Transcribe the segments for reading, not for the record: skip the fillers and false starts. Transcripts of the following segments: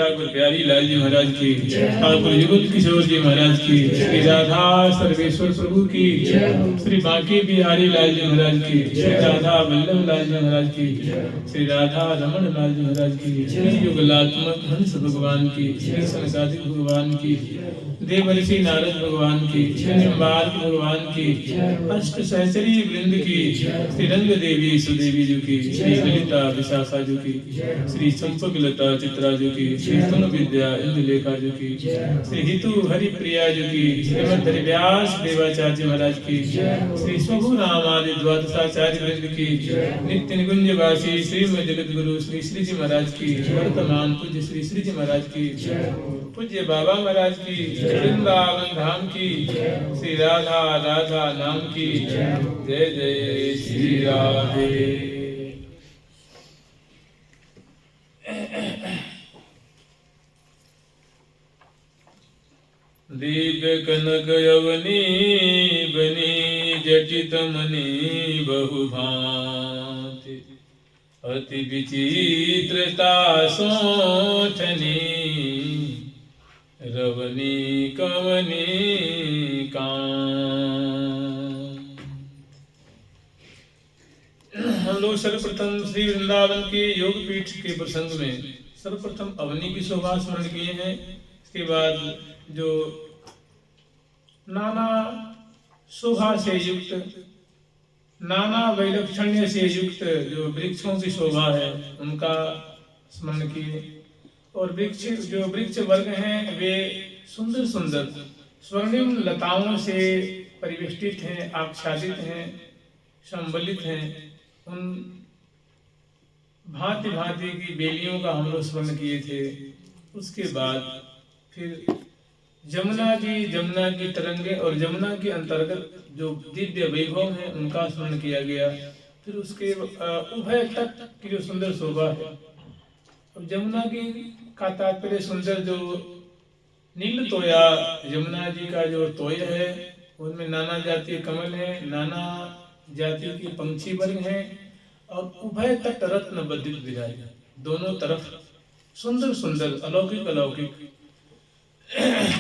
ठाकुर प्यारी लाल जी महाराज की, ठाकुर युगल किशोर जी महाराज की, श्री राधा सर्वेश्वर प्रभु की, श्री बांके बिहारी लाल जी महाराज की, श्री राधा वल्लभ लाल जी महाराज की, श्री राधा रमण लाल जी महाराज की, श्री युगलात्मक हंस भगवान की, श्री सनकादिक भगवान की, देवर्षि नारद भगवान की, श्री निम्बार्क भगवान की, अष्ट सहचरी वृंद की, श्री रंग देवी सुदेवी जी की, श्री ललिता विशाखा जी की, श्री चंपक लता चित्रा जी की, श्री तुंग विद्या इंदुलेखा जी की, श्री हितु हरिप्रिया जी की, श्रीमद हरिव्यास देवाचार्य महाराज की, श्री स्वभु राम आदि द्वादशाचार्य वृंद की, नित्य निकुंज वासी श्रीमद जगत गुरु श्री श्री जी महाराज की, वर्तमान पूज्य श्री श्री जी महाराज की, पूज्य बाबा महाराज की, वृंदावन धाम की, श्री राधा राधा नाम की, जय जय श्री राधे। दिव्य कनक यवनी बनी जटित मणि बहुभांति, अति विचित्रता सोठनी रवनी कवनी कान। हम लोग सर्वप्रथम श्री वृंदावन के योग पीठ के प्रसंग में सर्वप्रथम अवनी की शोभा स्मरण किए हैं। इसके बाद जो नाना शोभा से युक्त, नाना वैलक्षण्य से युक्त जो वृक्षों की शोभा है उनका स्मरण किए, और वृक्ष वर्ग हैं वे सुंदर सुंदर स्वर्णिम लताओं से परिवेष्टित हैं, आच्छादित हैं, संबलित हैं। उन भांति भांति की बेलियों का हम लोग स्मरण किए थे। उसके बाद फिर जमुना की तरंगे और जमुना के अंतर्गत जो दिव्य वैभव है उनका स्मरण किया गया। फिर उसके उभय तट की जो सुंदर शोभा है। अब जमुना की का तात्पर्य सुंदर जो नील तोया, यमुना जी का जो तोय है उनमें नाना जातीय कमल है, नाना जाति के पंछी वर्ग हैं, और उभय तट रत्न बद्धित विराज, दोनों तरफ सुंदर सुंदर अलौकिक अलौकिक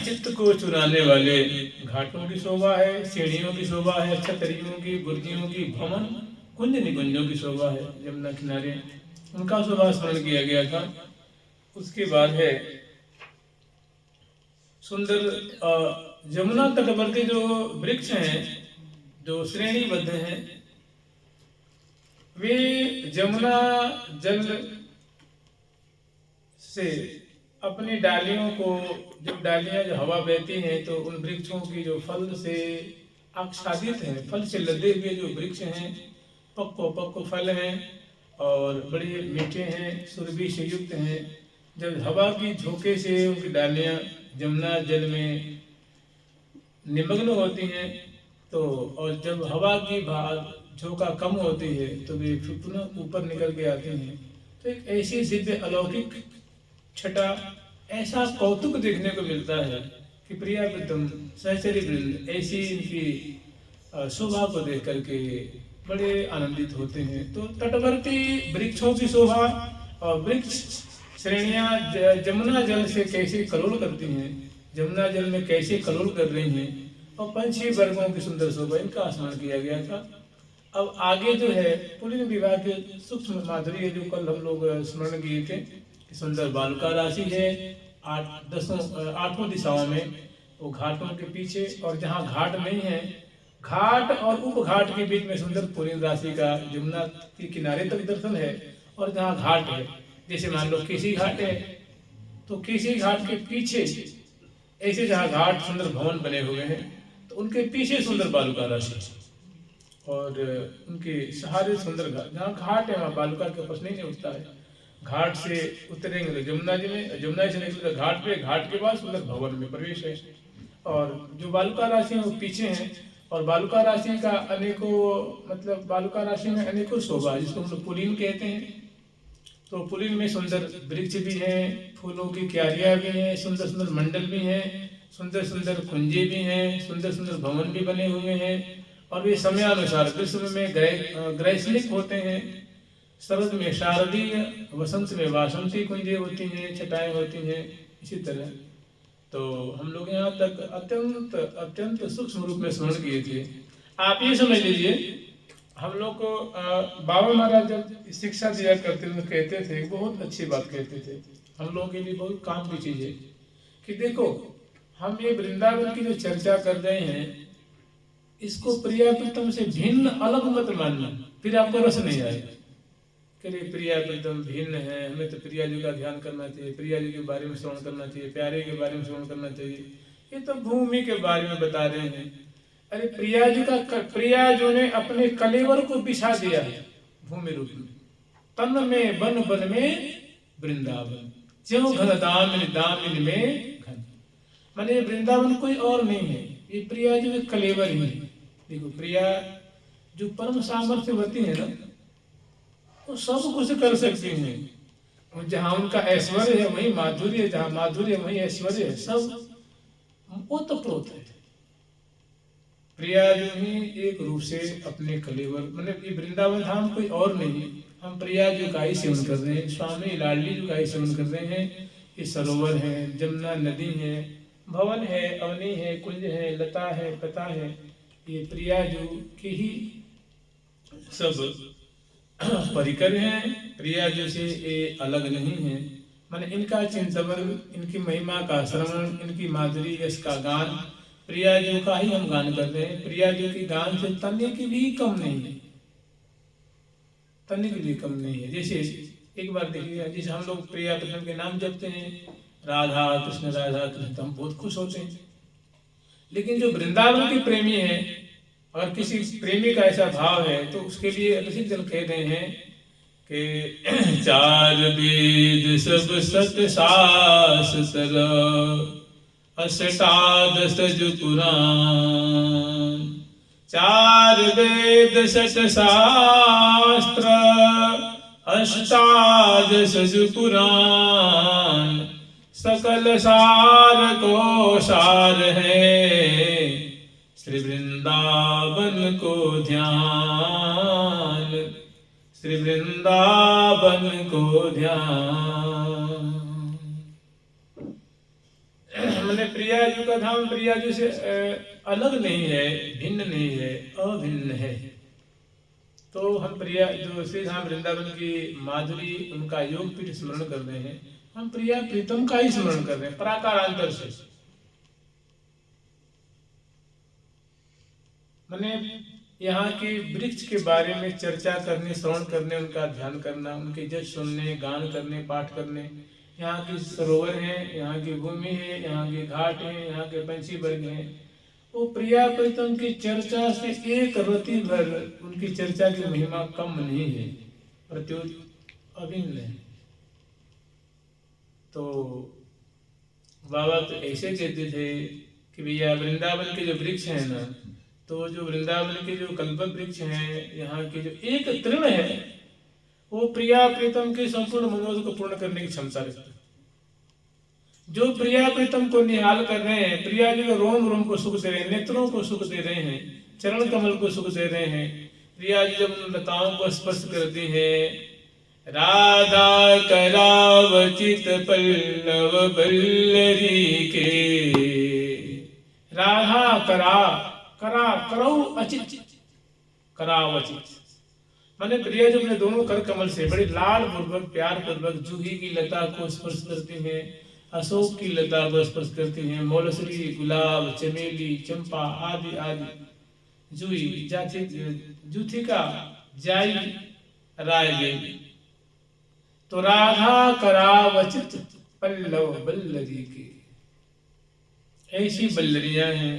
चित्त को चुराने वाले घाटों की शोभा है, सीढ़ियों की शोभा है, छतरियों की, बुर्जियों की, भवन कुंज निकुंजों की शोभा है। यमुना किनारे उनका शोभा स्मरण किया गया था। उसके बाद है सुंदर यमुना तटवर्ती जो वृक्ष हैं, जो श्रेणीबद्ध हैं, वे यमुना जल से अपनी डालियों को, जब डालियां जो हवा बहती हैं तो उन वृक्षों की जो फल से आच्छादित हैं, फल से लदे हुए जो वृक्ष हैं, पक्को फल हैं और बड़े मीठे हैं, सुरभि से युक्त हैं। जब हवा की झोंके से उनकी डालियां यमुना जल में निमग्न होती हैं तो, और जब हवा की झोंका कम होती है तो वे फिर पुनः ऊपर निकल के आती हैं। तो एक ऐसी दिव्य अलौकिक छटा, ऐसा कौतुक देखने को मिलता है कि प्रिया प्रीतम सहचरी वृंद ऐसी इनकी शोभा को देख करके बड़े आनंदित होते हैं। तो तटवर्ती वृक्षों की शोभा और वृक्ष श्रेणियां यमुना जल से कैसे कलोल करती हैं, यमुना जल में कैसे कलोल कर रही हैं, और पंछी वर्गों की सुंदर शोभा, इनका स्मरण किया गया था। अब आगे जो है पुलिन विवाह के सूक्ष्म माधुर्य जो कल हम लोग स्मरण किए थे, सुंदर बालुका राशि है 8 दिशाओं में, वो घाटों के पीछे, और जहाँ घाट नहीं है, घाट और उपघाट के बीच में सुंदर पुलिन राशि का यमुना के किनारे तक दर्शन है। और जहाँ घाट है, जैसे मान लो केसी घाट है, तो केसी घाट के पीछे ऐसे जहाँ घाट सुंदर भवन बने हुए हैं तो उनके पीछे सुंदर बालुका राशि, और उनके सहारे सुंदर घाट। जहाँ घाट है वहाँ बालुका के पास नहीं उठता है। घाट से उतरेंगे तो जमुना जी में, जमुना से निकले घाट पे, घाट के बाद सुंदर भवन में प्रवेश है। और जो बालुका राशि है वो पीछे हैं, और बालुका राशि का अनेकों, मतलब बालुका राशि में अनेकों शोभा, जिसको हम लोग पुलिन कहते हैं। तो पुलिन में सुंदर वृक्ष भी हैं, फूलों की क्यारियां भी हैं, सुंदर सुंदर मंडल भी हैं, सुंदर सुंदर कुंजे भी हैं, सुंदर सुंदर भवन भी बने हुए हैं, और वे समयानुसार ग्रीष्म में ग्रैसलिक होते हैं, शरद में शारदीय, वसंत में वासंती कुंजें होती हैं, छटाएं होती हैं। इसी तरह तो हम लोग यहाँ तक अत्यंत अत्यंत सूक्ष्म रूप में स्मरण किए थे। आप ये समझ लीजिए, हम लोग को बाबा महाराज जब शिक्षा दिया करते थे, कहते थे, बहुत अच्छी बात कहते थे, हम लोगों के लिए बहुत काम की चीज है कि देखो, हम ये वृंदावन की जो चर्चा कर रहे हैं, इसको प्रिया प्रीतम से भिन्न अलग मत मानना, फिर आपको रस नहीं आएगा। कि प्रिया प्रीतम भिन्न है, हमें तो प्रिया जी का ध्यान करना चाहिए, प्रिया जी के बारे में श्रवण करना चाहिए, प्यारे के बारे में श्रवण करना चाहिए, ये तो भूमि के बारे में बता रहे हैं। अरे प्रिया जी का, प्रिया जो ने अपने कलेवर को बिछा दिया है भूमि रूप में, तन में बन बन में वृंदावन, ज्यों घन दामिन दामिन में घन। माने वृंदावन कोई और नहीं है, ये प्रिया जी के कलेवर ही है। देखो प्रिया जो परम सामर्थ्यवती है ना, वो सब कुछ कर सकती हैं। जहाँ उनका ऐश्वर्य है वही माधुर्य है, जहाँ माधुर्य है वही ऐश्वर्य है, सब ओतप्रोत है। प्रिया जो ही एक रूप से अपने कलेवर, मतलब ये वृंदावन धाम कोई और नहीं, हम प्रिया जो का ही सेवन कर रहे हैं, स्वामी लाडली जो का ही सेवन कर रहे हैं। ये सरोवर है, जमुना नदी है, भवन है, अवनी है, कुंज है, लता है, पता है, ये प्रिया जो के ही सब परिकर हैं। प्रिया जो से ये अलग नहीं है। माने इनका चिंतन, इनकी महिमा का श्रवण, इनकी माधुरी यश का गान, प्रिया जी का ही हम गान कर रहे हैं। प्रिया जी के गान से तन्ने की भी कम नहीं है, तन्ने की भी कम नहीं है। जैसे एक बार देखिए, जैसे हम लोग प्रिया कृष्ण के नाम जपते हैं, राधा कृष्ण राधा कृष्ण, तो हम बहुत खुश होते हैं। लेकिन जो वृंदावन के प्रेमी है, अगर किसी प्रेमी का ऐसा भाव है, तो उसके लिए ऋषि जन कह रहे हैं कि चार वेद सब सत शास्त्र, अष्टादश पुराण। चार वेद सत शास्त्र, अष्टादश पुराण, सकल सार को सार है, श्री वृंदावन को ध्यान, श्री वृंदावन को ध्यान। मैंने प्रिया जी का धाम प्रिया जी से अलग नहीं है, भिन्न नहीं है, अभिन्न है। तो हम प्रिया जो श्री धाम वृंदावन की माधुरी, उनका योग पीठ स्मरण कर रहे हैं, हम प्रिया प्रीतम का ही स्मरण कर रहे हैं पराकारांतर से। मैंने यहाँ के वृक्ष के बारे में चर्चा करने, श्रवण करने, उनका ध्यान करना, उनके जश सुनने, गान करने, पाठ करने। यहाँ के सरोवर हैं, यहाँ की भूमि है, यहाँ के घाट हैं, यहाँ के पंछी वर्ग हैं। वो प्रिया प्रीतम की चर्चा से एक रति भर उनकी चर्चा की महिमा कम नहीं है, प्रत्युत अभिन्न है। तो बाबा तो ऐसे कहते थे कि भैया वृंदावन के जो वृक्ष हैं ना, तो जो वृंदावन के जो कल्प वृक्ष हैं, यहाँ के जो एक तृण है, वो प्रिया प्रीतम के संपूर्ण मनोरथ को पूर्ण करने की क्षमता रखता है। जो प्रिया प्रीतम को निहाल कर रहे हैं, प्रिया जी को रोम रोम को सुख दे रहे हैं, नेत्रों को सुख दे रहे हैं, चरण कमल को सुख दे रहे हैं। प्रिया जी जब उन लताओं को स्पर्श करती है, राधा करावचित पल्लव बल्लरी के, राधा करा करौ अचित, करावचित, माने प्रिया जो अपने दोनों कर कमल से बड़े लाल पूर्वक, प्यार पूर्वक जूही की लता को स्पर्श करती हैं, अशोक की लता को स्पर्श करती हैं, मौलसरी, गुलाब, चमेली, चंपा आदि आदि, जूही, जूथिका, जाई, राय गई। तो राधा करावचित पल्लव बल्लरी की, ऐसी बल्लरियां हैं,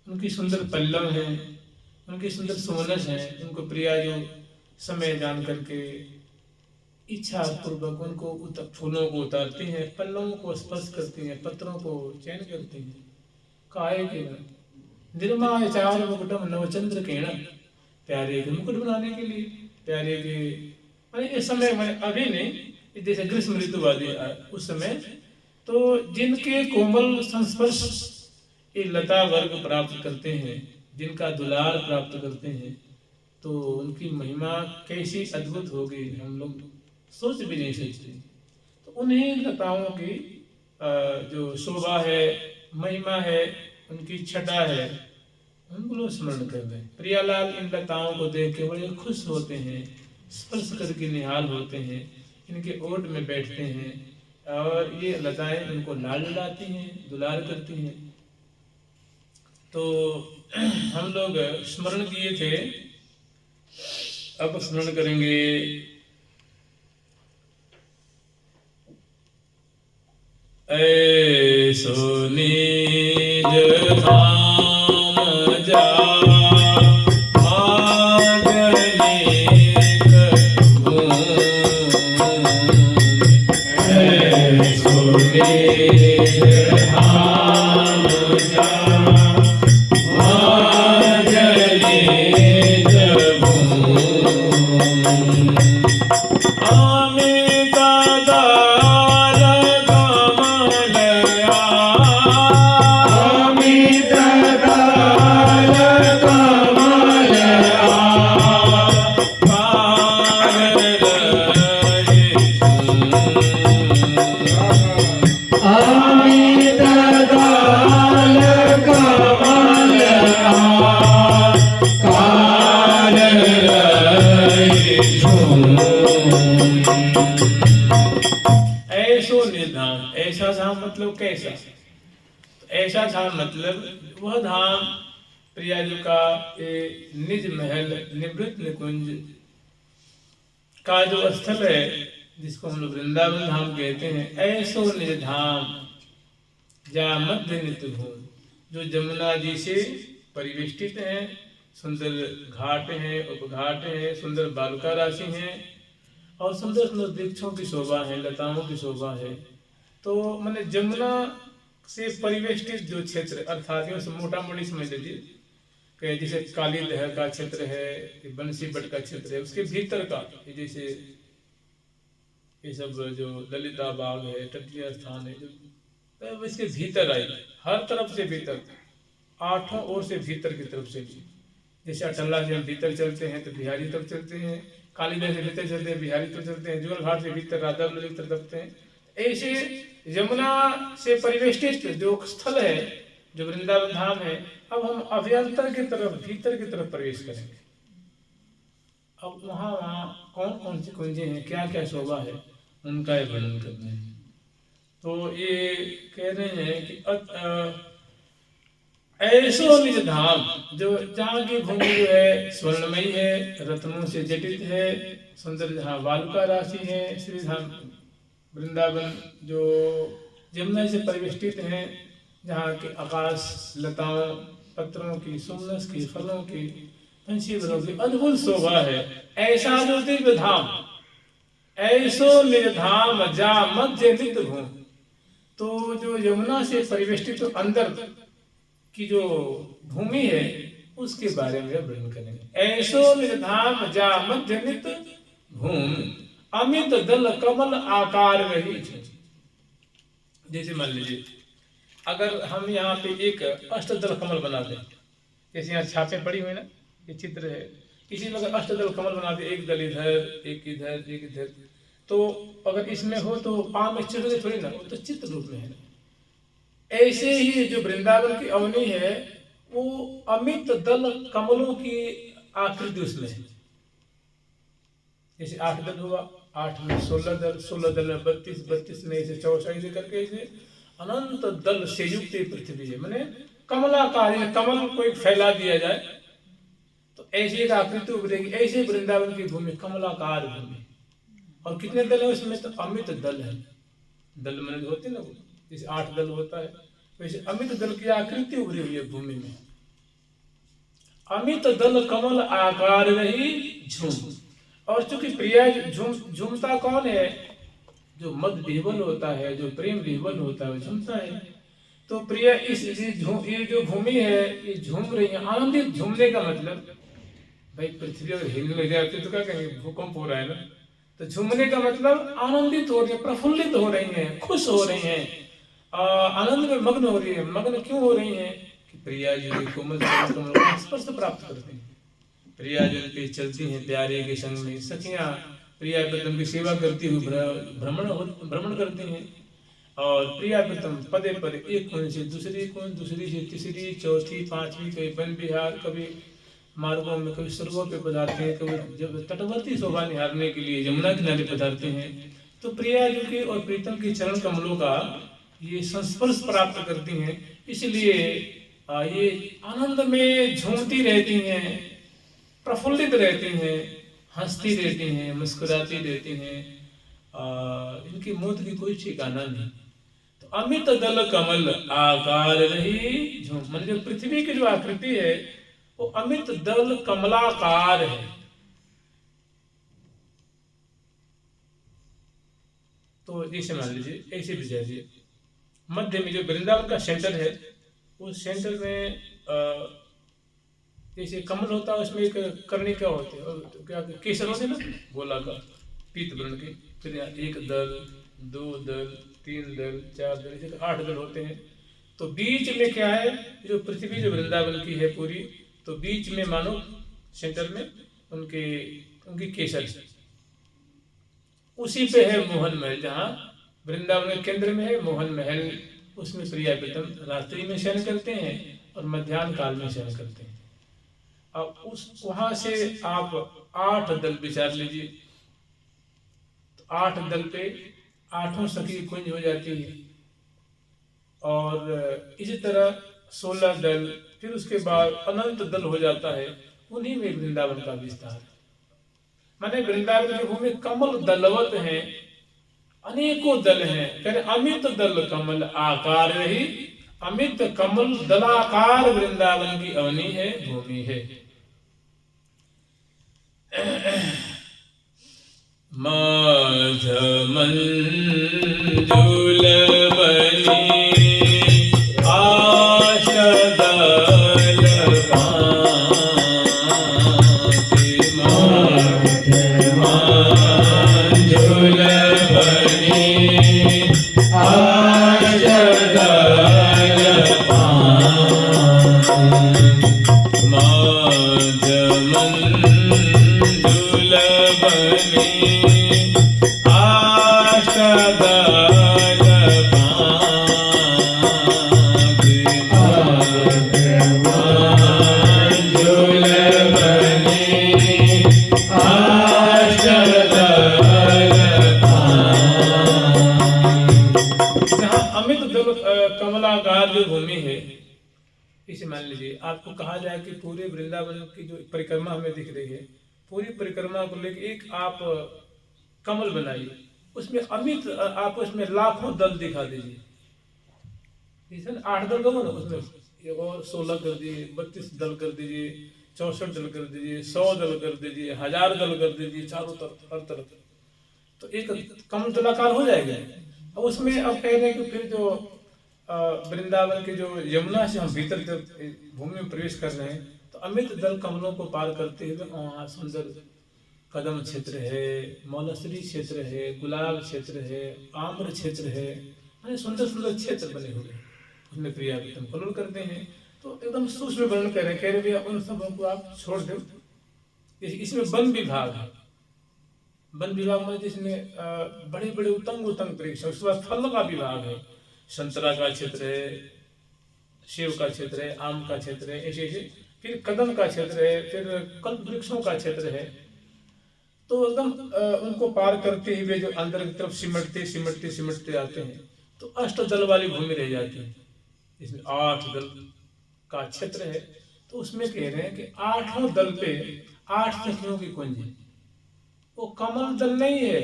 उनकी सुंदर पल्लव हैं, उनकी सुंदर सुमनस हैं। उनको प्रिया जो समय जान करके इच्छा पूर्वक उनको फूलों को उतारती हैं, पल्लवों को स्पर्श करती हैं, पत्रों को चयन करती हैं। काहे के निर्माय चार मुकुटम नवचंद्र केण, प्यारे के मुकुट बनाने के लिए, प्यारे के इस समय में अभी नहीं, जैसे ग्रीष्म ऋतु वाली उस समय, तो जिनके कोमल संस्पर्श ये लता वर्ग प्राप्त करते हैं, जिनका दुलार प्राप्त करते हैं, तो उनकी महिमा कैसी अद्भुत होगी, हम लोग सोच भी नहीं सकते। तो उन्हीं लताओं की जो शोभा है, महिमा है, उनकी छटा है, उनको लोग स्मरण कर रहे हैं। प्रियालाल इन लताओं को देख के बड़े खुश होते हैं, स्पर्श करके निहाल होते हैं, इनके ओट में बैठते हैं और ये लताएं उनको लाड लड़ाती हैं, दुलार करती हैं। तो हम लोग स्मरण किए थे, अब स्मरण करेंगे ऐसो निज धाम जा ऐसा धाम मतलब कैसा? ऐसा धाम मतलब वह धाम प्रियाजू का निज महल निवृत्त निकुंज का जो स्थल है, जिसको हम लोग वृंदावन धाम कहते हैं। ऐसो निज धाम जा मध्य नित्य भूम, जो जमुना जी से परिवेष्टित है, सुंदर घाट हैं, उपघाट हैं, सुंदर बालुका राशि हैं और सुंदर सुंदर वृक्षों की शोभा है, लताओं की शोभा है। तो मैंने जमुना से परिवेष्टित जो क्षेत्र, अर्थात मोटा मोटी समझ लीजिए कि जैसे काली दह का क्षेत्र है, बंसी बट का क्षेत्र है, उसके भीतर का जैसे ये सब जो ललिता बाग है, तटीय स्थान है, जो इसके भीतर आई, हर तरफ से भीतर, आठों ओर से भीतर की तरफ से भी। जैसे अटल्ला से हम भीतर चलते हैं तो बिहारी तरफ चलते हैं, कालीदह से भीतर चलते हैं बिहारी तरफ चलते हैं, जुगल घाट से भीतर राधा की तरफ चलते हैं। ऐसे यमुना से परिवेष्टित जो स्थल है, जो वृंदावन धाम है, अब हम अभ्यंतर की तरफ, भीतर की तरफ प्रवेश करेंगे। अब वहाँ कौन कौन सी कुंजें हैं, क्या क्या शोभा है, उनका ये वर्णन करते हैं। तो ये कह रहे हैं कि ऐसो निज धाम, जो जहाँ की भूमि जो है स्वर्णमयी है, रत्नों से जटित है, सुंदर जहाँ बालुका राशि है, श्री धाम वृंदावन जो जमुना से परिवेष्टित हैं, जहाँ के आकाश लताओं, पत्रों की, सुमनस की, फलों की, पंछी की अद्भुत शोभा है। ऐसा जो दिव्य धाम, ऐसो निज धाम जा मध्य नित्य भूम, तो जो यमुना से परिवेष्टित तो अंदर की जो भूमि है, उसके बारे में वर्णन करेंगे। ऐसो निज धाम जा मध्य नित्य भूम, अमित दल कमल आकार वही। जैसे मान लीजिए अगर हम यहाँ पे एक अष्टदल कमल बना दें, जैसे यहाँ छापे पड़ी हुई ना, ये चित्र है, इसी में अगर अष्टदल कमल बना दे, एक दल इधर, एक इधर, एक इधर, तो अगर इसमें हो तो पाँव में चित्र थोड़ी ना, तो चित्र रूप में है ना। ऐसे ही जो वृंदावन की अवनी है, वो अमित दल कमलों की आकृति उसमें है। जैसे 8 दल हुआ, 8 में 16 दल, 16 दल में 32, 32 में ऐसे 64 से करके ऐसे अनंत दल से युक्त पृथ्वी है। मैंने कमलाकार, कमल को एक फैला दिया जाए तो ऐसी एक आकृति उभरेगी। ऐसे वृंदावन की भूमि कमलाकार भूमि, और कितने दल है उसमें? तो अमित दल है। दल मैंने होते ना, जैसे 8 दल होता है, वैसे अमित दल की आकृति उभरी हुई है भूमि में। अमित दल कमल आकार रही झूम। और चूंकि प्रिया झूमता कौन है? जो मद विह्वल होता है, जो प्रेम विह्वल होता है, झूमता है। तो प्रिया ये जो भूमि है, ये झूम रही है, आनंदित। झूमने का मतलब भाई पृथ्वी अगर हिलने जाती तो क्या कहेंगे, भूकंप हो रहा है ना। तो झूमने का मतलब आनंदित हो रही है, प्रफुल्लित हो रही है, खुश हो रही है, आनंद में मग्न हो रही है। मग्न क्यों हो रही है? कि प्रिया जी कोमल स्पर्श प्राप्त करते हैं। प्रिया जो उनके चलती हैं प्यारे के संग में, सखियां प्रिया प्रीतम की सेवा करती हुई भ्रमण करती हैं। और प्रिया प्रीतम पदे पदे एक कुंज से दूसरी कुंज, दूसरी से तीसरी, चौथी, पांचवी, कभी वन विहार, कभी मार्गों में, कभी स्वर्गों पे पधारते हैं, कभी जब तटवर्ती शोभा निहारने के लिए यमुना किनारे पधारते हैं। तो प्रिया जी के और प्रीतम के चरण कमलों का ये संस्पर्श प्राप्त करती हैं, इसलिए ये आनंद में झूमती रहती हैं, प्रफुल्लित रहती हैं, हंसती रहती हैं, मुस्कुराती रहती हैं। इनकी मौत की कोई ठिकाना नहीं। तो अमित दल कमल आकार रही झूम, मतलब जो पृथ्वी की जो आकृति है वो अमित दल कमलाकार है। तो जैसे मान लीजिए, ऐसे विचारिए, मध्य में जो वृंदावन का सेंटर है, उस सेंटर में जैसे कमल होता है, उसमें एक कर्णिका होती है, और क्या केसर होते ना गोला का, पीत वर्ण के, फिर एक दल, दो दल, तीन दल, चार दल, ऐसे 8 दल होते हैं। तो बीच में क्या है, जो पृथ्वी जो वृंदावन की है पूरी, तो बीच में मानो सेंटर में उनकी केसर, उसी पे है मोहन महल, जहाँ वृंदावन के केंद्र में है मोहन महल। उसमें प्रिया प्रीतम रात्रि में शयन करते हैं और मध्याह्न काल में शयन करते हैं। अब उस वहां से आप 8 दल विचार लीजिए, तो 8 दल पे 8 सखी कुंज हो जाती है। और इसी तरह 16 दल, फिर उसके बाद अनंत दल हो जाता है। उन्हीं में वृंदावन का विस्तार है। माने वृंदावन की भूमि कमल दलवत है, अनेकों दल हैं। फिर अमित दल कमल आकार रही, अमित कमल दलाकार वृंदावन की अवनी है, भूमि है। माध मंजुल बनी कमलाकार जो भूमि है, इसे मान लीजिए आपको कहा जाए कि पूरे वृंदावन की जो परिक्रमा हमें दिख रही है, पूरी परिक्रमा को लेकर एक आप कमल बनाइए, उसमें अमित आप उसमें लाखों दल दिखा दीजिए। 8 दल का ना, उसमें और 16 कर दीजिए, 32 दल कर दीजिए, 64 दल कर दीजिए, 100 दल कर दीजिए, 1000 दल कर दीजिए, चारों तरफ हर तरफ, तो एक कमल दलाकार हो जाएगा। अब उसमें अब कह रहे हैं कि फिर जो वृंदावन के जो यमुना से हम भीतर जब भूमि में प्रवेश कर रहे हैं, तो अमित दल कमलों को पार करते हुए वहाँ सुंदर कदम क्षेत्र है, मौलसरी क्षेत्र है, गुलाब क्षेत्र है, आम्र क्षेत्र है, यानी सुंदर सुंदर क्षेत्र बने हुए हैं। उसमें प्रिया प्रीतम कलोल करते हैं। तो एकदम सूक्ष्म वर्णन कर रहे हैं, कह रहे भैया उन सबों को आप छोड़ दो। इसमें वन विभाग है, वन विभाग में जिसमें बड़े बड़े उतंग वृक्ष, उसके बाद फल का विभाग है, संतरा का क्षेत्र है, सेब का क्षेत्र है, आम का क्षेत्र है, ऐसे ऐसे, फिर कदम का क्षेत्र है, फिर कल्प वृक्षों का क्षेत्र है। तो एकदम उनको पार करते हुए जो अंदर की तरफ सिमटते सिमटते सिमटते आते हैं, तो 8 दल वाली भूमि रह जाती है। इसमें 8 दल का क्षेत्र है। तो उसमें कह रहे हैं कि 8 दल पे 8 सखियों की कुंज है। वो कमल दल नहीं है,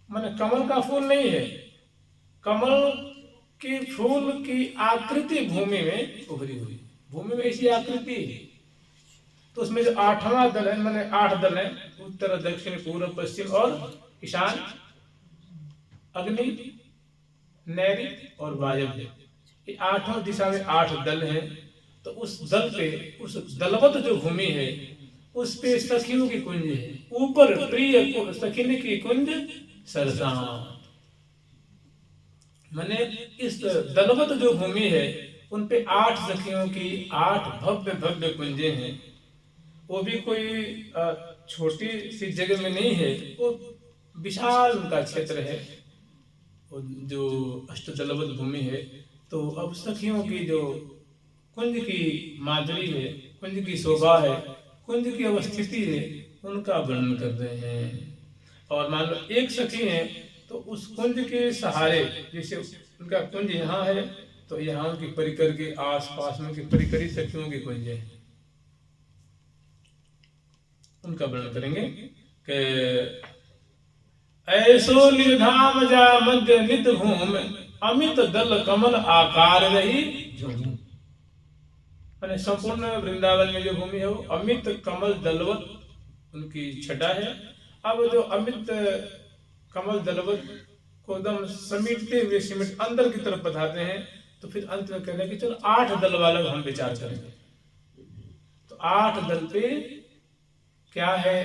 माने कमल का फूल नहीं है, कमल की फूल की आकृति भूमि में उभरी हुई, भूमि में ऐसी आकृति है। तो उसमें जो 8वां दल है, माने 8 दल है, उत्तर दक्षिण पूर्व पश्चिम और ईशान, अग्नि, नैऋत्य और वायव्य, ये 8 दिशा में 8 दल हैं। तो उस दल पे, उस दलवत जो भूमि है, उस पे सखियों की कुंज है। ऊपर प्रिय सखिन की कुंज सरसा, माने इस दलवत जो भूमि है, उन पे 8 सखियों की 8 भव्य भव्य कुंजे हैं। वो भी कोई छोटी सी जगह में नहीं है, वो विशाल उनका क्षेत्र है, वो जो अष्टदलवत भूमि है। तो अब सखियों की जो कुंज की माधुरी है, कुंज की शोभा है, कुंज की अवस्थिति है, उनका वर्णन कर रहे हैं। और मान लो एक सखी है तो उस कुंज के सहारे, जैसे उनका कुंज यहाँ है तो यहाँ की परिकर के आस पास में की परिकरी सखियों की कुंज है, उनका वर्णन करेंगे कि ऐसो निर्धाम जा मध्य नित भूम, अमित दल कमल आकार रही झूम। मैंने संपूर्ण वृंदावन में जो भूमि है वो अमित कमल दलवत उनकी छटा है। अब जो अमित कमल दलवत को एकदम समेटते हुए सिमट अंदर की तरफ पधारते हैं, तो फिर अंत में कहते हैं कि चलो 8 दल वाला हम विचार करेंगे। तो 8 दल पे क्या है,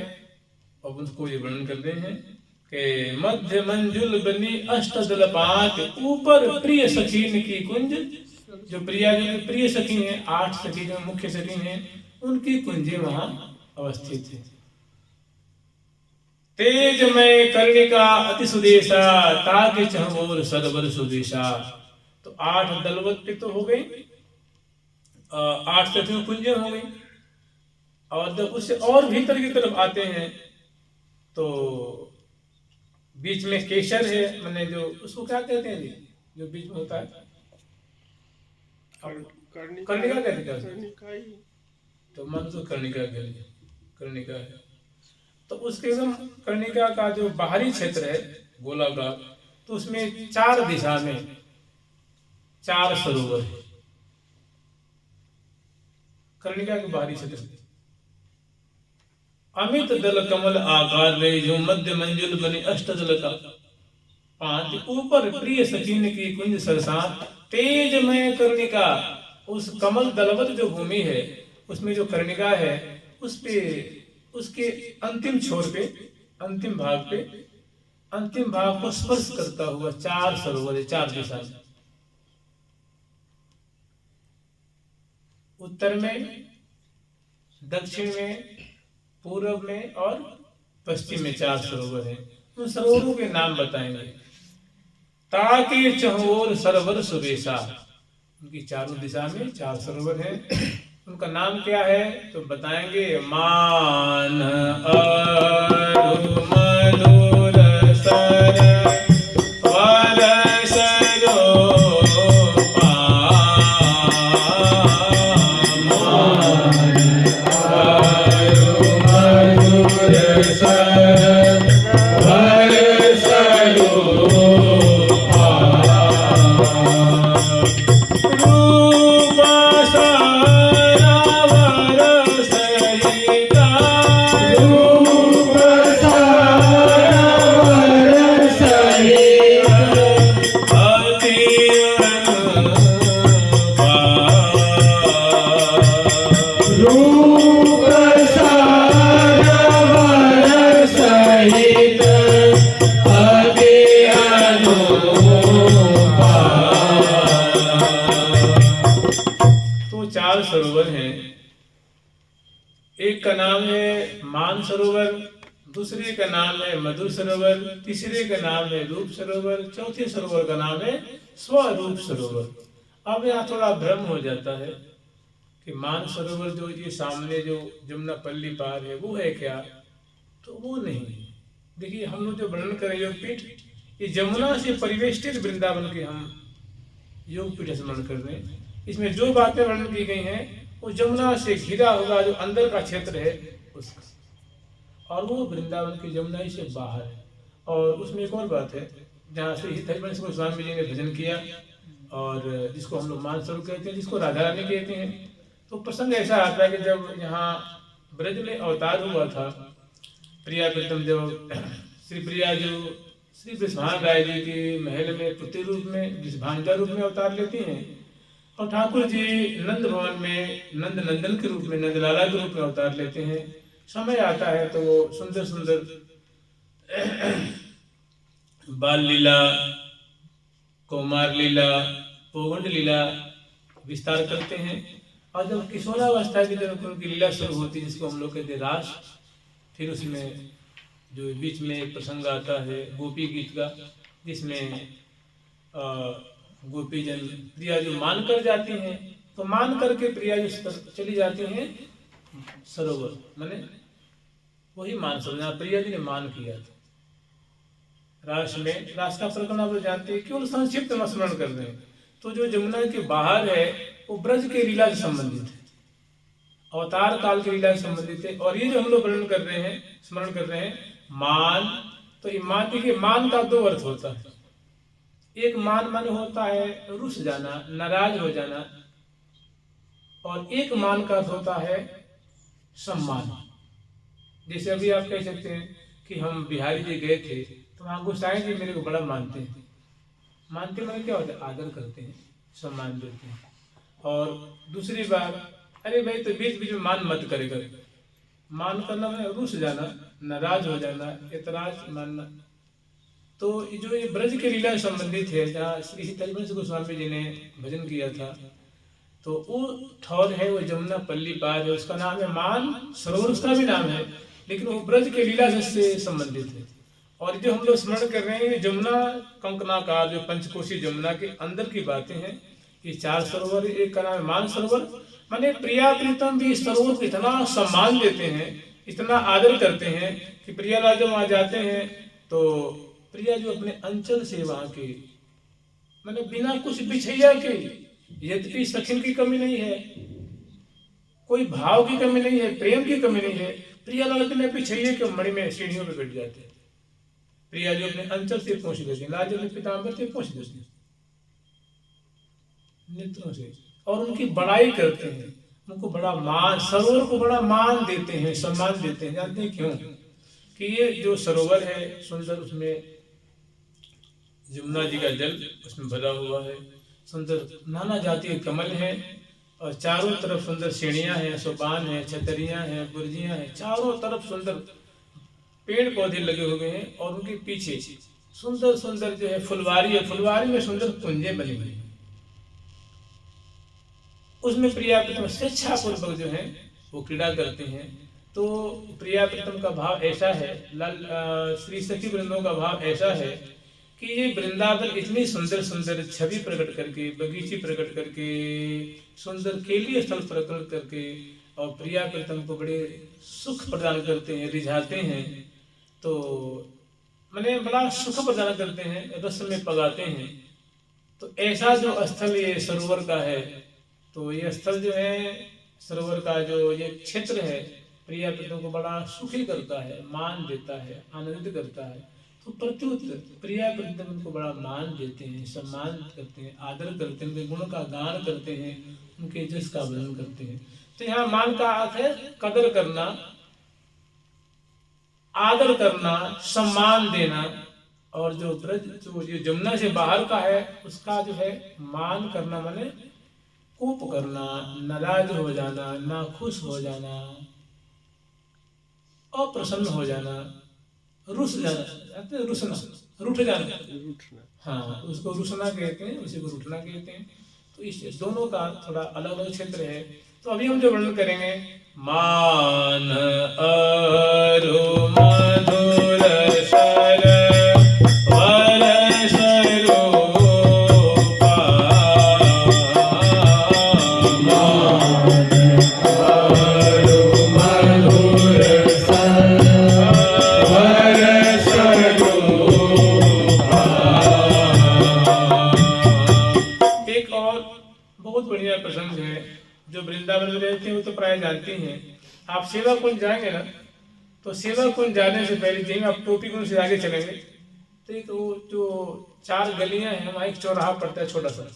अब उसको ये वर्णन करते हैं कि मध्य मंजुल बनी अष्ट दल पात, ऊपर प्रिय सखीन की कुंज। जो प्रिया जो प्रिय सखी हैं, 8 सखी जो मुख्य सखी हैं, उनकी कुंजें वहां अवस्थित है। तेज में कर्णिका अति सुदेशा, ताके चहमोर सरवर सुदेशा। तो 8 दलवत पे तो हो गई, 8 सखियों कुंजें हो गई। और जब उससे और भीतर की तरफ आते हैं तो बीच में केशर है, मैंने जो उसको क्या कहते हैं जी, जो बीच में होता है कर्णिका कहते हैं, तो मन तो कर्णिका के लिए कर्णिका है। तो उसके एकदम कर्णिका का जो बाहरी क्षेत्र है गोलाकार, तो उसमें 4 दिशा में 4 सरोवर है। कर्णिका के बाहरी क्षेत्र अमित दल कमल आकार रे, जो मध्य मंजुल बनी अष्ट दल का 5, ऊपर प्रिय सखीन की कुंज सरसात, तेज में कर्णिका। उस कमल दलवत जो भूमि है उसमें जो कर्णिका है, उस पे उसके अंतिम छोर पे, अंतिम भाग को स्पर्श करता हुआ 4 सरोवर है, 4 दिशा में। उत्तर में, दक्षिण में, पूर्व में और पश्चिम में 4 सरोवर हैं। उन सरोवरों के नाम बताएंगे। ताके चहोर सरोवर सुबेशा, उनकी चारों दिशा में 4 सरोवर हैं। उनका नाम क्या है तो बताएंगे, मान अरु मधुर सर वर सरो सरोवर हैं। एक का नाम है मान सरोवर, दूसरे का नाम है मधुर सरोवर, तीसरे का नाम है रूप सरोवर, चौथे सरोवर का नाम है स्वरूप सरोवर। अब यहाँ थोड़ा भ्रम हो जाता है कि मान सरोवर जो ये सामने जो जमुना पल्ली पार है वो है क्या, तो वो नहीं। देखिए हम लोग जो वर्णन करें योगपीठ, ये जमुना से परिवेष्टित वृंदावन के हम योगपीठ स्मरण कर रहे हैं। इसमें जो बातें वर्णन की गई हैं वो जमुना से घिरा हुआ जो अंदर का क्षेत्र है उसका, और वो वृंदावन की जमुना से बाहर है। और उसमें एक और बात है, जहाँ से हरिवंश गोस्वामी जी ने भजन किया और जिसको हम लोग मानसरोवर कहते हैं, जिसको राधा रानी कहते हैं। तो प्रसंग ऐसा आता है कि जब यहाँ ब्रज में अवतार हुआ था, प्रिया प्रीतम जब श्री प्रिया जो श्री बृषभान राय जी के महल में पुत्री रूप में बृषभान रूप में अवतार लेती हैं, और ठाकुर जी नंद भवन में नंद नंदन के रूप में, नंदलाला के रूप में अवतार लेते हैं। समय आता है तो वो सुंदर सुंदर बाल लीला, कौमार लीला, पौगंड लीला विस्तार करते हैं। और जब किशोरावस्था की जब उनकी लीला शुरू होती है, जिसको हम लोग कहते हैं रास, फिर उसमें जो बीच में एक प्रसंग आता है गोपी गीत का, जिसमें गोपी जन प्रिया जो मान कर जाती हैं, तो मान करके प्रिया जो चली जाती हैं सरोवर, माने वही मान सरोवर, प्रिया जी ने मान किया था रास में। रास का प्रकरण आप जानते हैं, केवल संक्षिप्त में स्मरण कर रहे हैं। तो जो जमुना के बाहर है वो ब्रज के लीला से संबंधित है, अवतार काल की लीला से संबंधित है। और ये जो हम लोग वर्णन कर रहे हैं, स्मरण कर रहे हैं मान, तो ये मान देखिए, मान का दो अर्थ होता है। एक मान माने होता है रुस जाना, नाराज हो जाना, और एक मान का अर्थ होता है सम्मान। जैसे अभी आप कह सकते हैं कि हम बिहारी जी गए थे तो वहाँ गोसाई जी मेरे को बड़ा मानते हैं। मानते माने क्या होता है, आदर करते हैं, सम्मान देते हैं। और दूसरी बात, अरे भाई तो बीच बीच में मान मत करेगा। मान करना है रुस जाना, नाराज हो जाना, एतराज मानना। तो जो ये ब्रज की लीला संबंधित है, जहाँ श्री तजवंश गोस्वामी जी ने भजन किया था, तो वो ठौर है, वो जमुना पल्ली पार है, उसका नाम है मान सरोवर, उसका भी नाम है, लेकिन वो ब्रज के लीला से संबंधित है। और जो हम लोग स्मरण कर रहे हैं जमुना कंकनाकार, जो पंचकोशी जमुना के अंदर की बातें हैं। ये 4 सरोवर, एक का नाम है मान सरोवर, माने प्रिया प्रीतम भी इस सरोवर को इतना सम्मान देते हैं, इतना आदर करते हैं कि प्रियालाल जब वहां जाते हैं तो प्रिया जो अपने अंचल से वहां के, मैंने बिना कुछ बिछैया के, यद्यपि सखिन की कमी नहीं है, कोई भाव की कमी नहीं है, प्रेम की कमी नहीं है, प्रियालाल बिना बिछैये के मणि में सीढ़ियों पे बैठ जाते हैं। प्रिया जो अपने अंचल से पहुंच देती, लाल जो अपने पीताम्बर से पहुंच देती नेत्रों से, और उनकी बड़ाई करते हैं, उनको बड़ा मान, सरोवर को बड़ा मान देते हैं, सम्मान देते हैं। जानते हैं क्यों? कि ये जो सरोवर है सुंदर, उसमें यमुना जी का जल उसमें भरा हुआ है, सुंदर नाना जाति के कमल हैं, और चारों तरफ सुंदर सीढ़ियां हैं, सोपान हैं, छतरियां हैं, बुर्जियां हैं, चारों तरफ सुंदर पेड़ पौधे लगे हुए हैं, और उनके पीछे सुंदर सुंदर जो है फुलवारी है, फुलवारी में सुंदर कुंजे बने हुए हैं। उसमें प्रिया प्रीतम स्वेच्छापूर्वक जो है वो क्रीड़ा करते हैं। तो प्रिया प्रीतम का भाव ऐसा है, श्री सखी वृंदों का भाव ऐसा है कि ये वृंदावन इतनी सुंदर सुंदर छवि प्रकट करके, बगीचे प्रकट करके, सुंदर केली स्थल प्रकट करके, और प्रिया प्रीतम को बड़े सुख प्रदान करते हैं, रिझाते हैं। तो मैंने बड़ा सुख प्रदान करते हैं, रस में पगाते हैं। तो ऐसा जो स्थल ये सरोवर का है, तो ये स्थल जो है सरोवर का, जो ये क्षेत्र है, प्रिया प्रीतम को बड़ा सुखी करता है, मान देता है, आनंदित करता है। तो प्रत्युत प्रिया प्रीतम को बड़ा मान देते हैं, सम्मान करते हैं, आदर करते हैं, उनके गुण का गान करते हैं, उनके जस का वर्णन करते हैं। तो यहाँ मान का अर्थ है कदर करना, आदर करना, सम्मान देना। और जो ब्रज जो जमुना से बाहर का है उसका जो है मान करना माने कोप करना, नाराज हो जाना, नाखुश हो जाना, अप्रसन्न हो जाना, रुस जाना, रुसना, रूठ जाना, हाँ उसको रुसना कहते हैं, उसी को रूठना कहते हैं। तो इस दोनों का थोड़ा अलग अलग क्षेत्र है। तो अभी हम जो वर्णन करेंगे, मान अरु मधुर सर प्रसंग है। जो वृंदावन में रहते हैं वो तो प्राय जानते हैं। आप सेवा कुंज जाएंगे ना, तो सेवा कुंज जाने से पहले जिन आप टोपी कुंज से आगे चलेंगे तो एक वो जो 4 गलियां हैं, वहाँ एक चौराहा पड़ता है छोटा सा।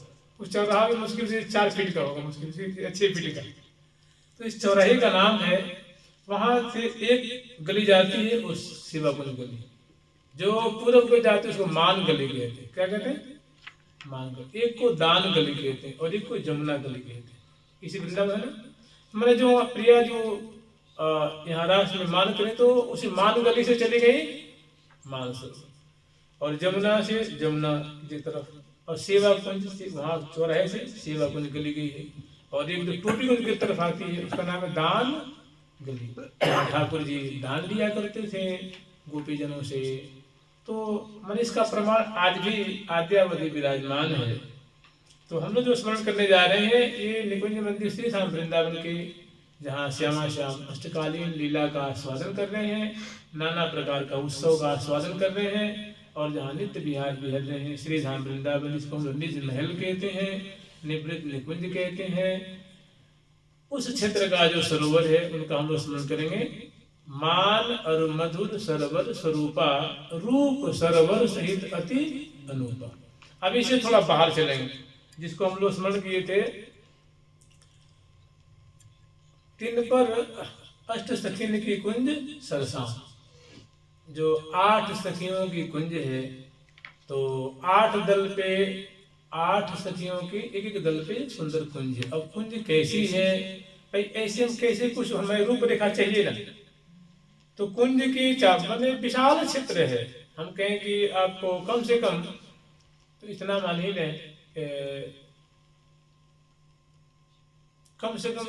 उस चौराहा में मुश्किल से 4 फीट का होगा, मुश्किल से 6 फीट का। तो इस चौराहे का नाम है, वहां से एक गली जाती है उस सेवा कुंज गली, जो पूर्व को जाते उसको मान गली कहते हैं। क्या कहते हैं? मान गली। एक को दान गली कहते हैं और एक को जमुना गली कहते हैं। इसी वृंदावन है ना, मैंने जो प्रिया जो यहाँ रास में मान करें तो उसी मान गली से चली गई मान सरोवर, और जमुना से जमुना की तरफ, और सेवा कुंज से वहाँ चौराहे से सेवा कुंज गली गई है। और एक जो टूटी कुंज की तरफ आती है उसका नाम है दान गली। ठाकुर जी दान लिया करते थे गोपीजनों से। तो मन इसका प्रमाण आज भी आद्यावधि विराजमान है। तो हम लोग जो स्मरण करने जा रहे हैं ये निकुंज मंदिर श्री धाम वृंदावन के, जहाँ श्यामा श्याम अष्टकालीन लीला का आस्वादन कर रहे हैं, नाना प्रकार का उत्सव का आस्वादन कर रहे हैं, और जहाँ नित्य विहार बिहर रहे हैं। श्री धाम वृंदावन इसको हम लोग निज महल कहते हैं, निवृत्त निकुंज कहते हैं। उस क्षेत्र का जो सरोवर है उनका हम लोग स्मरण करेंगे। मान और मधुर सरोवर स्वरूपा, रूप सरोवर सहित अति अनूपा। अब इसे थोड़ा बाहर चलेंगे, जिसको हम लोग स्मरण किए थे तीन पर अष्ट सखिन की कुंज सरसा। जो 8 सखियों की कुंज है, तो 8 दल पे 8 सखियों की एक एक दल पे सुंदर कुंज है। अब कुंज कैसी है भाई, ऐसे हम कैसे कुछ हमें रूपरेखा चाहिए ना। तो कुंज की मैंने विशाल क्षेत्र है। हम कहें कि आपको कम से कम तो इतना मान ही लें, कम से कम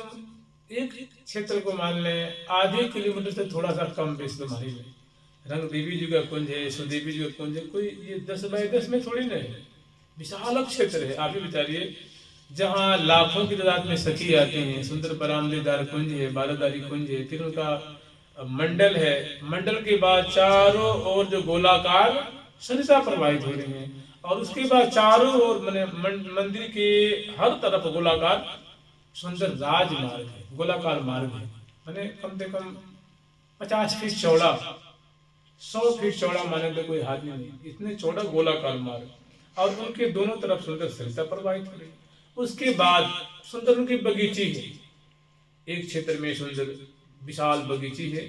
एक क्षेत्र को मान लें आधे किलोमीटर से थोड़ा सा कम बेस मान ही लें। रंग देवी जी का कुंज है, सुदेवी जी का कुंज है, कोई ये 10 बाय 10 में थोड़ी नहीं है, विशाल क्षेत्र है। आप ही विचारिए, जहाँ लाखों की तादाद में सखी आते हैं, सुंदर बरामदेदार कुंज है, बारादारी कुंज है, फिर उनका मंडल है, मंडल के बाद चारों ओर जो गोलाकार सरिता प्रवाहित हो रही हैं, और उसके बाद चारों ओर मंदिर के हर तरफ गोलाकार सुंदर राजमार्ग है, गोलाकार मार्ग है। मैंने कम से कम 50 फीट चौड़ा, 100 फीट चौड़ा माने तो कोई हाथ नहीं, इतने चौड़ा गोलाकार मार्ग, और उनके दोनों तरफ सुंदर सरिता प्रवाहित हो रही। उसके बाद सुंदर उनकी बगीची है, एक क्षेत्र में सुंदर विशाल बगीची है,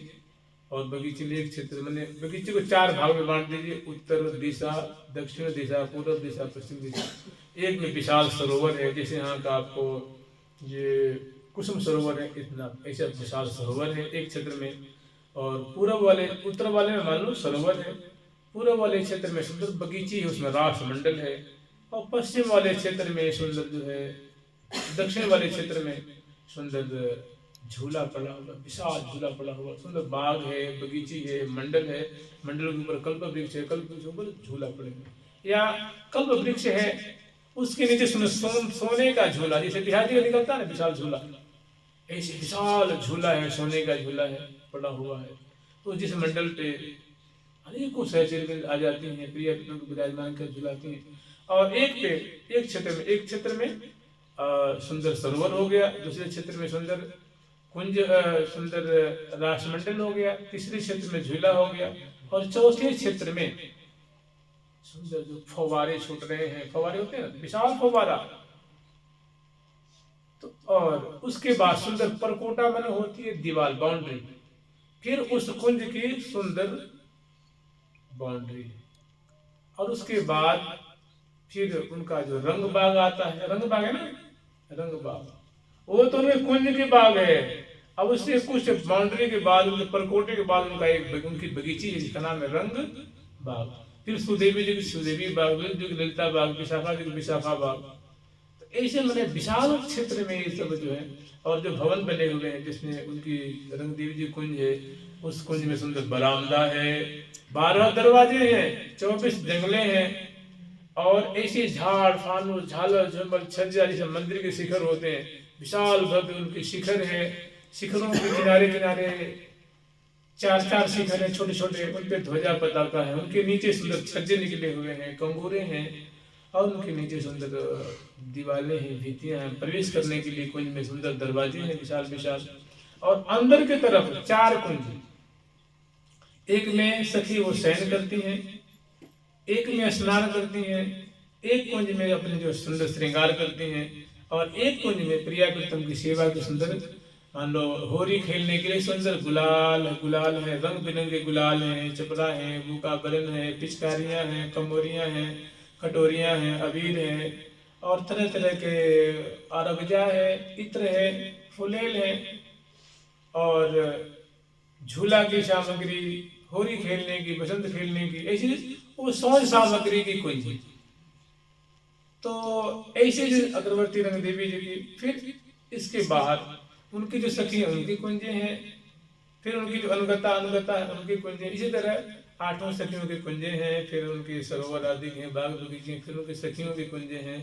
और बगीचे में एक क्षेत्र मैंने बगीचे को 4 भाग में बांट दीजिए, उत्तर दिशा, दक्षिण दिशा, पूर्व दिशा, पश्चिम दिशा। एक में विशाल सरोवर है, जैसे यहाँ का आपको ये कुसुम सरोवर है, इतना ऐसा विशाल सरोवर है एक क्षेत्र में। और पूर्व वाले उत्तर वाले में मान लो सरोवर है, पूर्व वाले क्षेत्र में सुंदर बगीची है, उसमें राष्ट्रमंडल है, और पश्चिम वाले क्षेत्र में सुंदर जो है, दक्षिण वाले क्षेत्र में सुंदर झूला पड़ा हुआ, विशाल झूला पड़ा हुआ, सुंदर बाग है, बगीची है, मंडल है, मंडल के ऊपर कल्प वृक्ष है, कल्प वृक्ष ऊपर झूला पड़ेगा, या कल्प वृक्ष है उसके नीचे सोने का झूला, जैसे बिहारी का निकलता है ना विशाल झूला, ऐसे विशाल झूला है, सोने का झूला है, पड़ा हुआ है। तो जिस मंडल पे अनेकों सहचर्य आ जाती हैं, प्रिय विराजमान कर झुलाती हैं। और एक क्षेत्र में सुंदर सरोवर हो गया, दूसरे क्षेत्र में सुंदर कुंज, सुंदर राष्ट्रमंडल हो गया, तीसरे क्षेत्र में झूला हो गया, और चौथे क्षेत्र में सुंदर जो फव्वारे छूट रहे हैं, फव्वारे होते हैं ना, विशाल फव्वारा। तो और उसके बाद सुंदर परकोटा बना होती है, दीवार बाउंड्री, फिर उस कुंज की सुंदर बाउंड्री, और उसके बाद फिर उनका जो रंग बाग आता है, रंग बाग है ना, रंग बाग, वो तो उनके कुंज के बाग है। अब उससे कुछ बाउंड्री के बाद, उनके परकोटे के बाद उनका एक उनकी बगीची है जिसका नाम है रंग बाग। फिर सुदेवी जी की सुदेवी बाग, जो की ललिता बाग, विशाखा जी की विशाखा बाग। तो ऐसे मैंने विशाल क्षेत्र में ये सब जो है, और जो भवन बने हुए हैं जिसमें उनकी रंग देवी जी कुंज है, उस कुंज में सुंदर बरामदा है, 12 दरवाजे हैं, 24 जंगले हैं, और ऐसे झाड़ फानूस झालर झुम्बर छज्जा जैसे मंदिर के शिखर होते हैं, विशाल भव्य उनके शिखर है। शिखरों के किनारे किनारे 4-4 शिखर हैं छोटे छोटे, उन पे ध्वजा पताका है, उनके नीचे सुंदर छज्जे निकले हुए हैं, कंगूरे हैं, और उनके नीचे सुंदर दीवारें हैं, भित्तियां हैं, प्रवेश करने के लिए कुंज में सुंदर दरवाजे हैं विशाल विशाल। और अंदर की तरफ 4 कुंज, एक में सखी वो शयन करती हैं, एक में स्नान करती हैं, एक कुंज में अपने जो सुंदर श्रृंगार करती हैं, और एक कुंज में प्रिया प्रीतम की सेवा के सुंदर, मान लो होली खेलने के लिए सुंदर गुलाल है, रंग बिरंगे गुलाल हैं, चपरा है, बूका बरन है, पिचकारियां हैं, कमोरियां हैं, कटोरियां हैं, अबीर है, और तरह तरह के अरगजा है, इत्र है, फुलेल है, और झूला की सामग्री, होली खेलने की, बसंत खेलने की, ऐसी वो 100 सामग्री की कुंज। तो ऐसे अग्रवर्ती रंग देवी जी की फिर इसके बाहर उनकी जो सखी है उनकी कुंजें हैं, फिर उनकी जो अनुगता अनुगता है उनकी कुंजें, इसी तरह 8 सखियों की कुंजें हैं, फिर उनके सरोवर आदि हैं, बाग बगीचे, फिर उनकी सखियों की कुंजें हैं,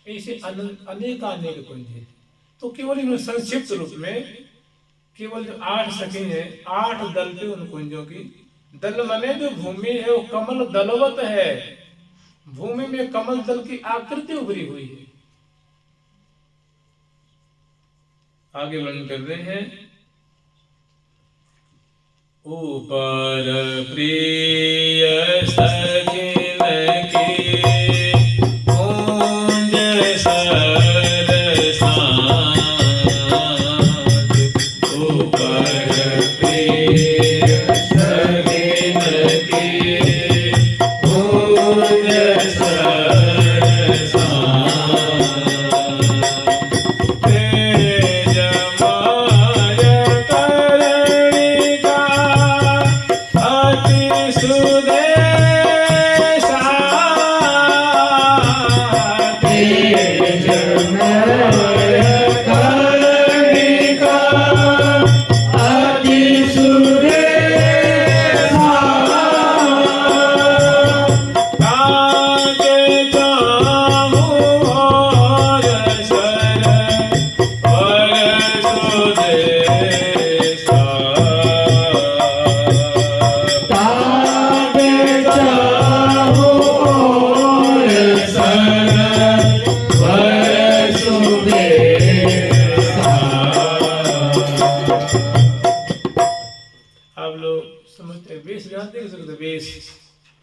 ऐसे अनेकानेक कुंजें। तो केवल इन संक्षिप्त रूप में केवल जो 8 सखी हैं, 8 दल थे उन कुंजों की। दल माने जो भूमि है वो कमल दलवत है, भूमि में कमल दल की आकृति उभरी हुई है। आगे वर्णन कर रहे हैं, ऊपर प्रिय सखिन की कुंज सरसात, ऊपर प्रिय सखिन की कुंज सरसात,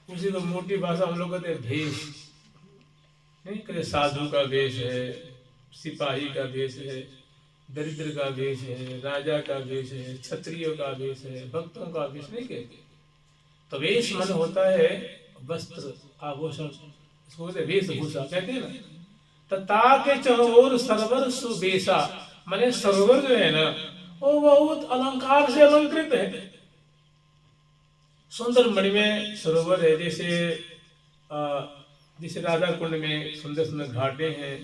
उसी को मोटी भाषा हम लोग कहते हैं भेष, नहीं कहते साधु का वेश है, सिपाही का वेश है, दरिद्र का वेश है, राजा का वेश है, क्षत्रियों का वेश है, भक्तों का वेश नहीं कहते। तो वेश मन होता है वस्त्र आभूषण, इसको कहते वेशभूषा कहते हैं ना। तथा के चहोर सरवर सुबेशा, माने सरोवर जो है ना वो बहुत अलंकार से अलंकृत है। सुंदर मणिमय सरोवर है, जैसे राधा कुंड में सुंदर सुंदर घाटें हैं,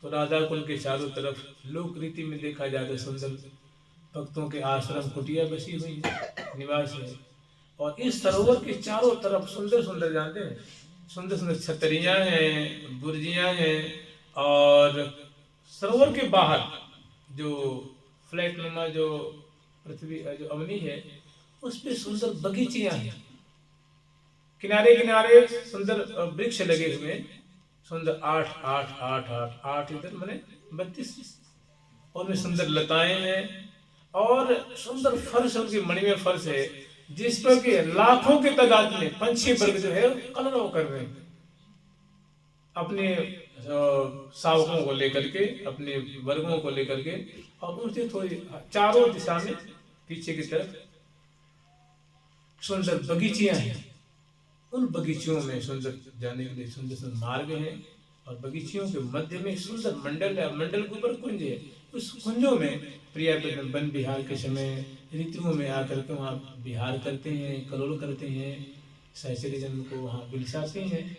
तो राधा कुंड के चारों तरफ लोक रीति में देखा जाए तो सुंदर भक्तों के आश्रम कुटिया बसी हुई है, निवास है। और इस सरोवर के चारों तरफ सुंदर सुंदर जानते हैं, सुंदर सुंदर छतरियां हैं, बुर्जियां हैं, और सरोवर के बाहर जो फ्लैट नुमा जो पृथ्वी जो अवनी है उस पे सुंदर बगीचियां हैं, किनारे किनारे सुंदर वृक्ष लगे हुए, सुंदर 8 8 8 8 8 इधर माने 32, और में सुंदर लताएं हैं और सुंदर फर्श, उनकी मणिमय फर्श है जिस पर के लाखों के तादाद में पंछी वर्ग जो है कलरव कर रहे हैं अपने शावकों को लेकर के, अपने वर्गों को लेकर के, और उनसे थोड़ी चारों दिशा में पीछे की तरफ सुंदर बगीचियां हैं। उन बगीचियों में सुंदर जाने के लिए सुंदर सुंदर मार्ग हैं, और बगीचियों के मध्य में सुंदर मंडल है, मंडल के ऊपर कुंज है। उस कुंजों में प्रिया वन विहार के समय ऋतुओं में आकर के वहाँ विहार करते हैं, कलोल करते हैं, सहचरी जन को वहाँ बिलसाते हैं।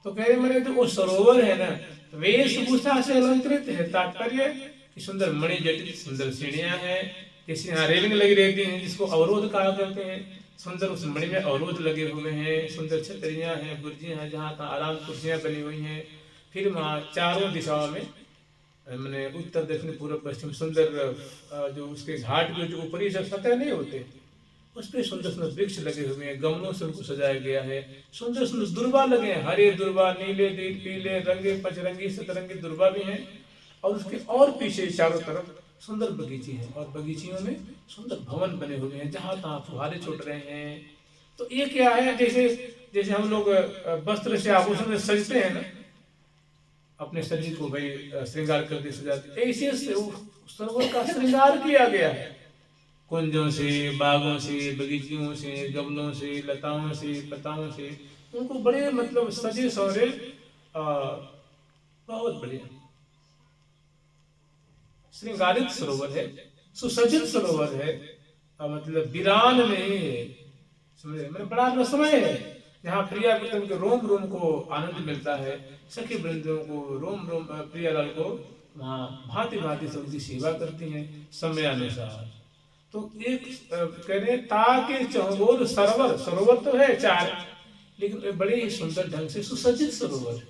तो कह रहे मैंने तो वो सरोवर है ना वेशभूषा से अलंकृत है, तात्पर्य कि सुंदर मणि जटित सुंदर सीढ़ियां हैं, जैसे यहाँ रेलिंग लगी रहती हैं जिसको अवरोध कहा करते हैं, सुंदर उस मणि में अवरोध लगे हुए हैं, सुंदर छतरियां हैं, बुर्जियां हैं, जहाँ तहाँ आराम कुर्सियां बनी हुई हैं। फिर वहाँ चारों दिशाओं में मैंने उत्तर दक्षिण पूर्व पश्चिम सुंदर जो उसके घाट के जो ऊपरी सब सतह नहीं होते उस पर सुंदर सुंदर वृक्ष लगे हुए हैं, गमलों से उनको सजाया गया है। सुंदर सुंदर दुर्बा लगे हैं, हरे दुर्बा, नीले पीले रंगे पचरंगी सतरंगी दुर्बा भी हैं, और उसके और पीछे चारों तरफ सुंदर बगीचे हैं, और बगीचियों में सुंदर भवन बने हुए हैं जहाँ तहाँ फुहारे छूट रहे हैं। तो ये क्या है, जैसे जैसे हम लोग वस्त्र से आभूषण से सजते हैं ना, अपने शरीर को भाई श्रृंगार करके सजाते, ऐसे सरोवर का श्रृंगार किया गया है, कुंजों से, बागों से, बगीचियों से, गमलों से, लताओं से, पताओं से, उनको बड़े मतलब सजे सवरे बहुत बढ़िया श्रृंगारित सरोवर है, सुसज्जित सरोवर है, मतलब वीरान नहीं है, समझे, मतलब बड़ा रसमय है, जहाँ प्रिया वृंद के रोम रोम को आनंद मिलता है, सखी वृंदों को रोम रोम प्रियालाल को वहाँ भांति भांति से उनकी सेवा करती हैं समयानुसार। तो एक कह रहे हैं ताकि चौगोर सरोवर, सरोवर तो है 4 लेकिन बड़े ही सुंदर ढंग से सुसज्जित सरोवर।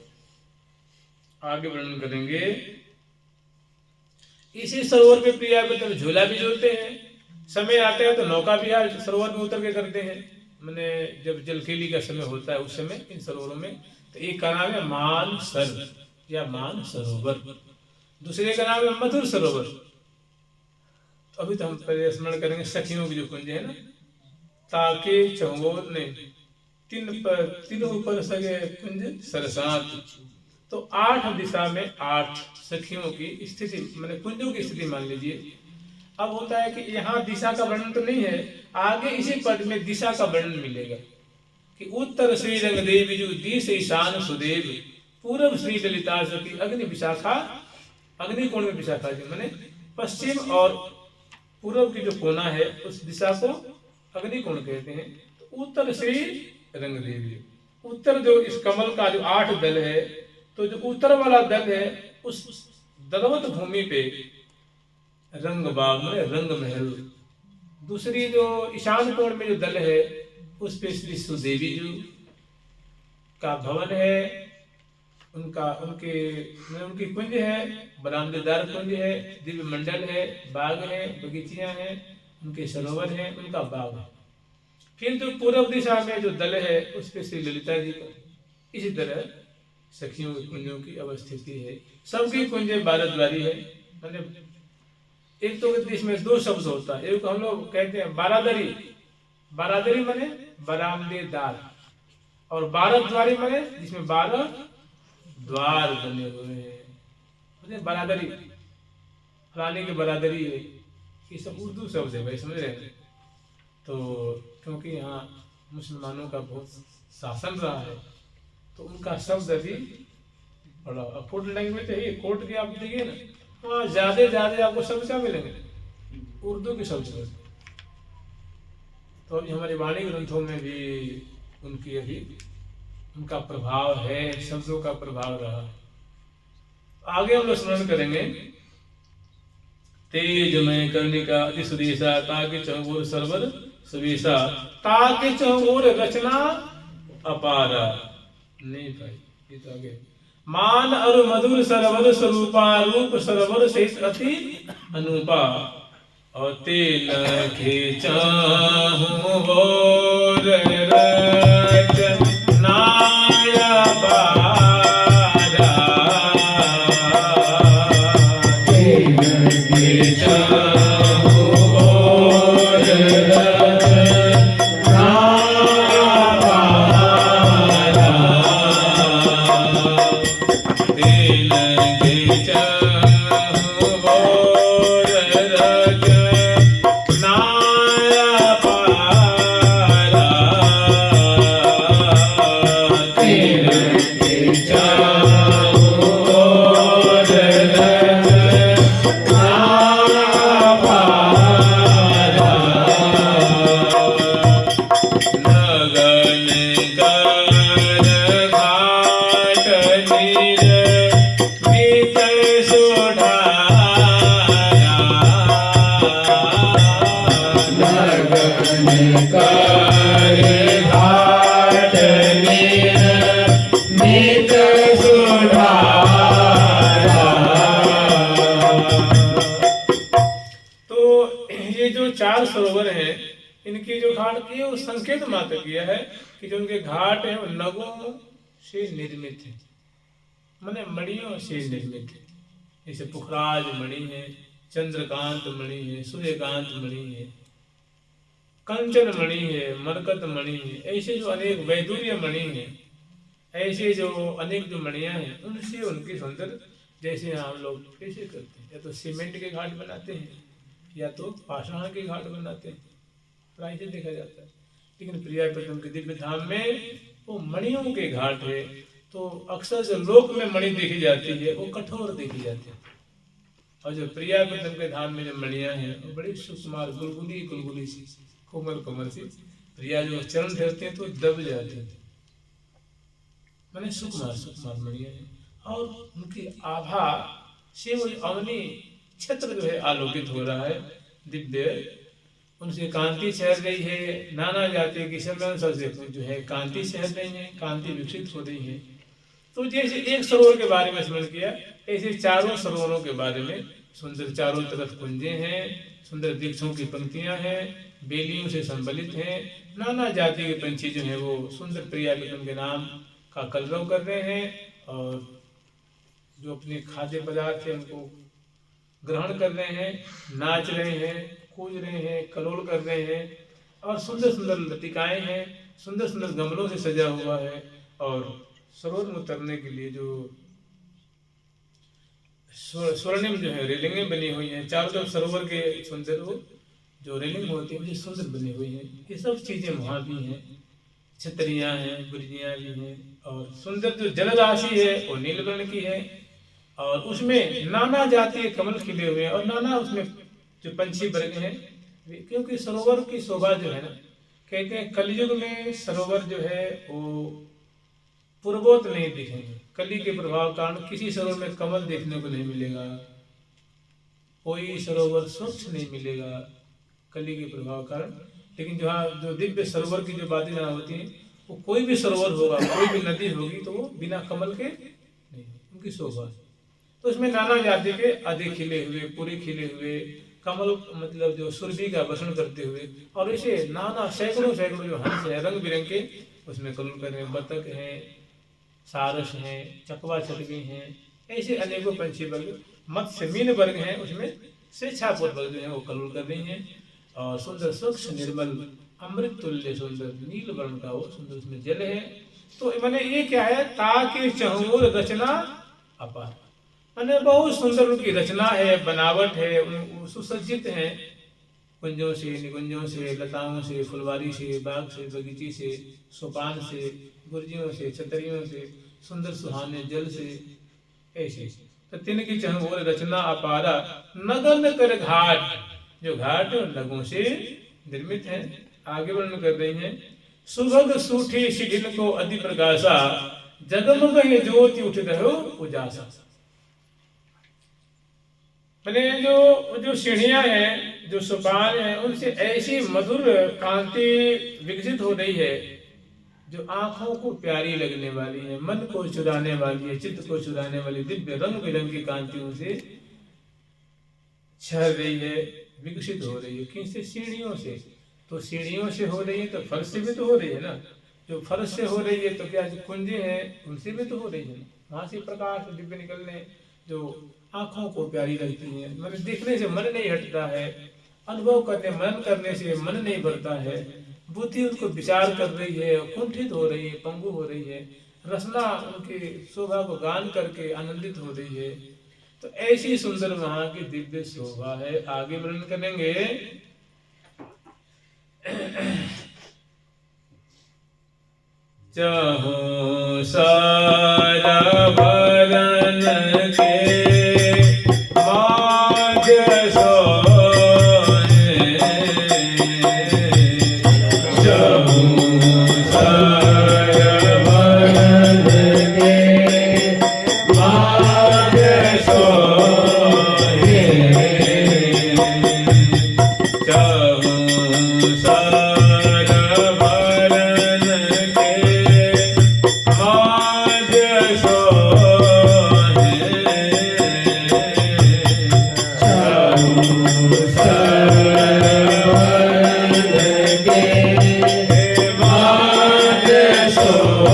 आगे वर्णन करेंगे। इसी सरोवर पे प्रिया झूला भी झूलते हैं, समय आता है तो नौका विहार सरोवर में उतर के करते हैं। मैंने जब जलखेली का समय होता है उस समय इन सरोवरों में, तो एक का नाम है मानसर या मान सरोवर, दूसरे का नाम है मधुर सरोवर। तो अभी तो हम पहले स्मरण करेंगे सखियों की जो कुंज है ना, ताके चौगोर ने तीनों पर सगे कुंज सरसात। तो 8 दिशा में 8 सखियों की स्थिति, मैंने कुंजों की स्थिति मान लीजिए। अब होता है कि यहाँ दिशा का वर्णन तो नहीं है, आगे इसी पद में दिशा का वर्णन मिलेगा कि उत्तर श्री रंग देवी जो दिश ईशान सुदेव, पूर्व श्री ललिता सखी अग्नि विशाखा, अग्नि कोण में विशाखा जी मैंने पश्चिम और पूर्व की जो कोना है उस दिशा को अग्नि कोण कहते हैं। तो उत्तर श्री रंग देवी, उत्तर जो इस कमल का जो 8 दल है, तो जो उत्तर वाला दल है उस दलवत भूमि पे रंग बाग में रंग महल, दूसरी जो ईशान कोण में जो दल है उस पे श्री सुदेवी जी का भवन है, उनकी कुंज है, बरामदेदार कुंज है, दिव्य मंडल है, बाग है, बगीचियां हैं, उनके सरोवर हैं, उनका बाग है। फिर जो पूर्व दिशा में जो दल है उस पे श्री ललिता जी का, इसी तरह सखियों की कुंजों की अवस्थिति है। सबकी कुंजें 12 द्वारी है। मतलब एक तो इसमें 2 शब्द होता है, एक हम लोग कहते हैं बारादरी, बारादरी माने बरामदेदार, और 12 द्वारी माने जिसमें 12 द्वार बने हुए हैं, बरादरी, फलाने की बरादरी है, ये सब उर्दू शब्द है भाई, समझ रहे हैं। तो क्योंकि यहाँ मुसलमानों का बहुत शासन रहा है तो उनका शब्द अभी बड़ा कोड लैंग्वेज है, कोड की आप देखिए ना, वहाँ ज्यादा आपको शब्द क्या मिलेंगे, उर्दू के शब्द। तो अभी हमारे वाणी ग्रंथों में भी उनकी अभी उनका प्रभाव है, शब्दों का प्रभाव रहा। आगे हम लोग स्मरण करेंगे। तेज में कर्णिका अति सुदेशा, ताकि चौगोर सरवर सुवेशा, ताकि चौगोर रचना अपारा। नहीं भाई, ये तो आगे मान और मधुर सरवर स्वरूपा, रूप सरवर सहित अति अनुपा, और तेल खींचाहूं और रचनाया बारा, तेल खींचाहूं और रचनाया बारा, तेल खींचाहूं और रचनाया बारा, तेल खींचाहूं और रचनाया बारा, नगन कर घाट नीर नीत सुधारा, नगन कर घाट नीर नीत सुधारा। तो ये जो 4 सरोवर हैं, इनकी जो घाट की है वो संकेत मात्र किया है कि जो उनके घाट हैं वो नगों से निर्मित है, माने मणियों से निर्मित है। जैसे पुखराज मणि है, चंद्रकांत मणि है, सूर्यकांत मणि है, कंचन मणि है, मरकत मणि है, ऐसे जो अनेक वैदूर्य मणि है, ऐसे जो अनेक जो मणियां हैं उनसे उनकी सुंदर, जैसे हम लोग कैसे करते हैं, या तो सीमेंट के घाट बनाते हैं या तो पाषाण के घाट बनाते हैं, प्राय से देखा जाता है। लेकिन प्रिया प्रथम के दिव्य धाम में वो मणियों के घाट है। तो अक्सर जो लोक में मणि देखी जाती है वो कठोर देखी जाती है, और जो प्रिया प्रथम के धाम में जो मणियां हैं वो बड़ी सुकुमार गुलगुली सी, कोमल कोमल सी। प्रिया जो चरण फेरते हैं तो दब जाते हैं, मैंने सुकुमार मणियां हैं, और उनकी आभा से वो अवनी क्षेत्र जो है आलोकित हो रहा है, दिव्य उनसे कांति छहर रही है। नाना जाति की सम्मेलन से जो है कांति छहर रही है, कांति विकसित हो रही है। तो जैसे एक सरोवर के बारे में स्मरण किया, ऐसे चारों सरोवरों के बारे में सुंदर चारों तरफ कुंजे हैं, सुंदर वृक्षों की पंक्तियां हैं, बेलियों से संबलित हैं, नाना जाति के पंछी जो है वो सुंदर प्रिया विक्रम के नाम का कलरव कर रहे हैं और जो अपने खाद्य पदार्थ है उनको ग्रहण कर रहे हैं, नाच रहे हैं, कूद रहे हैं, कलोल कर रहे हैं और सुंदर सुंदर लतिकाएं हैं, सुंदर सुंदर गमलों से सजा हुआ है। और सरोवर में उतरने के लिए जो स्वर्णिम जो है रेलिंगें बनी हुई हैं, चारों तरफ सरोवर के सुंदर वो जो रेलिंग होती है मुझे सुंदर बनी हुई है। ये सब चीजें वहाँ भी हैं, छतरियाँ हैं, बुर्जियाँ भी हैं और सुंदर जो जलराशि है वो नील वर्ण की है और उसमें नाना जाति के कमल खिले हुए हैं और नाना उसमें जो पंछी वर्ग हैं, क्योंकि सरोवर की शोभा जो है ना, कहते हैं कलयुग में सरोवर जो है वो पूर्वोत नहीं दिखेंगे। कली के प्रभाव कारण किसी सरोवर में कमल देखने को नहीं मिलेगा, कोई सरोवर स्वच्छ नहीं मिलेगा कली के प्रभाव कारण। लेकिन जहाँ जो दिव्य सरोवर की जो बातें जहाँ होती हैं, वो कोई भी सरोवर होगा, कोई भी नदी होगी तो वो बिना कमल के नहीं, उनकी शोभा। तो उसमें नाना जाति के आधे खिले हुए, पूरे खिले हुए कमल, मतलब जो सुरभि का वर्षण करते हुए, और ऐसे नाना सैकड़ों सैकड़ों जो हंस है रंग बिरंगे उसमें कलर कर रहे हैं, बतख हैं, सारस हैं, चकवा चटवी हैं, ऐसे अनेकों पंछी वर्ग, मत्स्य मीन वर्ग हैं, उसमें स्वेच्छापूर्वक जो है वो कलर कर रही हैं और सुंदर स्वच्छ निर्मल अमृत तुल्य सुंदर नील वर्ण का वो सुंदर उसमें जल है। तो मैंने ये क्या है, ताकि चहुर रचना अपार, मैंने बहुत सुंदर उनकी रचना है, बनावट है, सुसज्जित है, कुंजों से, निकुंजों से, लताओं से, फुलवारी से, बाग से, बगीचे से, सोपान से, बुर्जियों से, छतरियों से, सुंदर सुहाने जल से, ऐसे तो तिनकी चहुर रचना अपारा, नगन कर घाट, जो घाट नगों से निर्मित है। आगे वर्णन कर रही हैं, सुभग सूठी शिखिन को अति प्रकाशा, जगमग ज्योति उठ रहो उजासा। मैंने जो सीढ़ियां हैं, जो सोपान हैं, उनसे ऐसी मधुर कांति विकसित हो रही है जो आंखों को प्यारी लगने वाली है, मन को चुराने वाली है, चित्त को चुराने वाली दिव्य रंग बिरंगी कांतियों से छर रही है, विकसित हो रही है। किनसे? सीढ़ियों से। तो सीढ़ियों से हो रही है तो फर्श से भी तो हो रही है ना, जो फर्श से हो रही है तो क्या जो कुंजे हैं उनसे भी तो हो रही है ना, वहां से प्रकाश दिव्य निकलने जो आंखों को प्यारी लगती है, मतलब देखने से मन नहीं हटता है, अनुभव करने मन करने से मन नहीं भरता है, बुद्धि उनको विचार कर रही है, कुंठित हो रही है, पंगु हो रही है, रसना उनकी शोभा को गान करके आनंदित हो रही है। तो ऐसी सुंदर वहां की दिव्य शोभा है। आगे वर्णन करेंगे, चाहो सारा भरन के माज सोने, चाहो सारा भरन के माज सोने, चाहो सारा भरन के माज सोने, चाहो सारा भरन के माज सोने,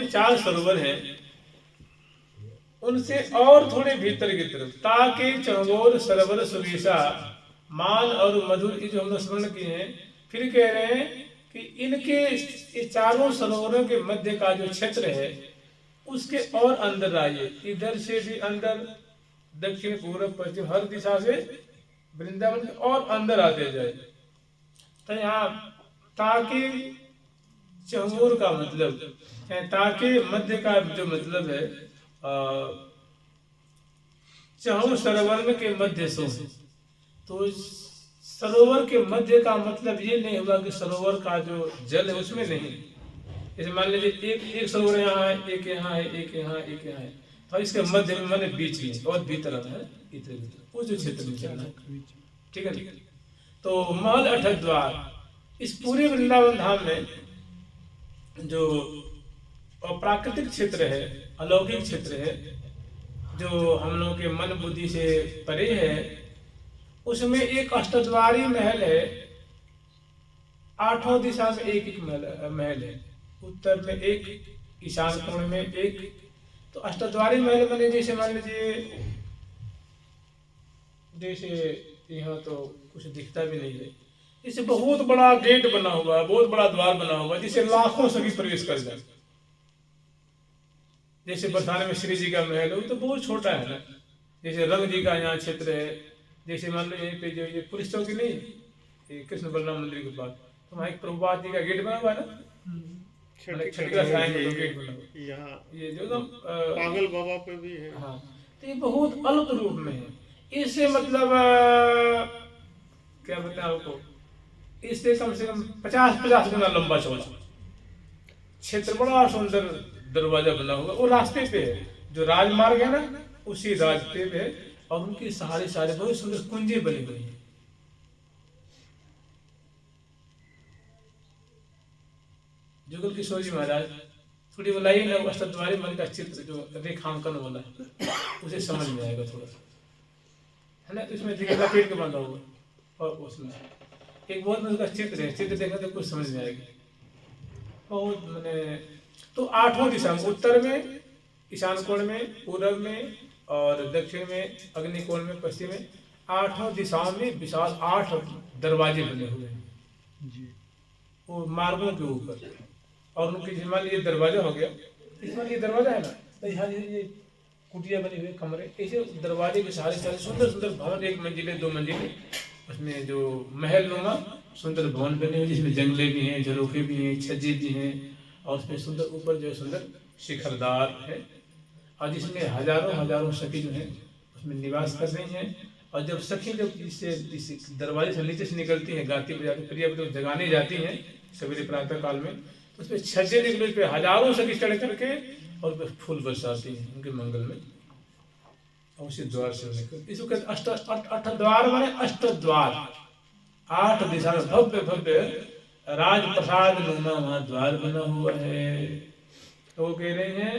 चार सरोवर हैं उनसे और थोड़े भीतर की तरफ, ताकि चंगोर सरोवर सुरेशा मान और मधुर की जो हमने स्मरण किए हैं। फिर कह रहे हैं कि इनके ये चारों सरोवरों के मध्य का जो क्षेत्र है उसके और अंदर आइए, इधर से भी अंदर, दक्षिण पूर्व पश्चिम हर दिशा से वृंदावन के और अंदर आते जाए। तो यहाँ ताकि चहुर का मतलब, ताकि मध्य का जो मतलब है चहुर सरोवर के मध्य सो। तो सरोवर के मध्य का मतलब ये नहीं हुआ कि सरोवर का जो जल है उसमें नहीं, जैसे मान लीजिए एक सरोवर यहाँ है, एक यहाँ है, एक यहाँ, एक यहाँ है, तो इसके मध्य में मैंने बीच में और भीतर है इतने वो जो क्षेत्र में चलना है, ठीक है। तो महल अठक द्वार, इस पूरे वृंदावन धाम में जो अप्राकृतिक क्षेत्र है, अलौकिक क्षेत्र है, जो हम लोगों के मन बुद्धि से परे है, उसमें एक अष्टद्वारी महल है। आठों दिशा में एक एक महल है, उत्तर में एक, ईशान कोण में एक। तो अष्टद्वारी महल बने, जैसे मान लीजिए, जैसे यहाँ तो कुछ दिखता भी नहीं है, इसे बहुत बड़ा गेट बना हुआ है, बहुत बड़ा द्वार बना हुआ है, जिसे लाखों सभी प्रवेश कर जाए। जैसे बरसाने में श्री जी का महल है, वो तो बहुत छोटा है ना। जैसे रंग जी का यहाँ क्षेत्र है, जैसे मान लो यहीं पे जो ये पुलिस चौकी नहीं, ये कृष्ण बलराम मंदिर के पास, तो वहाँ एक प्रभुपाद जी का गेट बना हुआ है ना, गेट बना हुआ यहाँ, ये जो पागल बाबा पे भी है। हाँ, तो ये बहुत अल्प रूप में है। इससे मतलब क्या बताएं आपको, इससे कम से कम 50 गुना लंबा चौड़ा क्षेत्र, बड़ा सुंदर दरवाजा बना हुआ, वो रास्ते पे है, जो राजमार्ग है ना उसी रास्ते पे है, और उनकी सारे बहुत सुंदर कुंजी बनी हुई है। जुगल किशोर जी महाराज थोड़ी बुलाइए ना, अष्टद्वारी मन का चित्र जो रेखांकन वाला है उसे समझ में आएगा थोड़ा सा, है ना। इसमें दिखेगा पेट के बांधा हुआ, और उसमें एक बहुत उसका चित्र है, चित्र देखा तो कुछ समझ में आएगा बहुत। मैंने तो आठों दिशा में, उत्तर में, ईशान कोण में, पूर्व में और दक्षिण में, अग्नि कोण में, पश्चिम में, आठों दिशाओं में विशाल 8 दरवाजे बने हुए हैं जी, वो मार्गों के ऊपर। और उनकी मान लीजिए दरवाजा हो गया, इसमें ये दरवाजा है ना, तो यहाँ ये कुटिया बनी हुई, कमरे, ऐसे दरवाजे के सारे सुंदर सुंदर भवन, 1 मंजिले 2 मंजिले, उसमें जो महल नुमा सुंदर भवन बने हुए, जिसमें जंगले भी हैं, झरोखे भी हैं, छज्जे भी हैं, और उसमें सुंदर ऊपर जो सुंदर शिखरदार है, और जिसमें हजारों सखी जो है उसमें निवास कर रही हैं। और जब सखी जब इस दरवाजे से नीचे से निकलती हैं, गाती बजाती प्रिय को जगाने जाती हैं सवेरे प्रातः काल में, तो उसमें छज्जे निकले पे हजारों सखी चढ़ करके और फूल बरसाती हैं उनके मंगल में, और उसी द्वार से निकल, इसको कहते अष्ट द्वार माने अष्टद्वार, 8 दिशा में भव्य भव्य राजप्रसाद नुमा वहां द्वार बना हुआ है। तो वो कह रहे हैं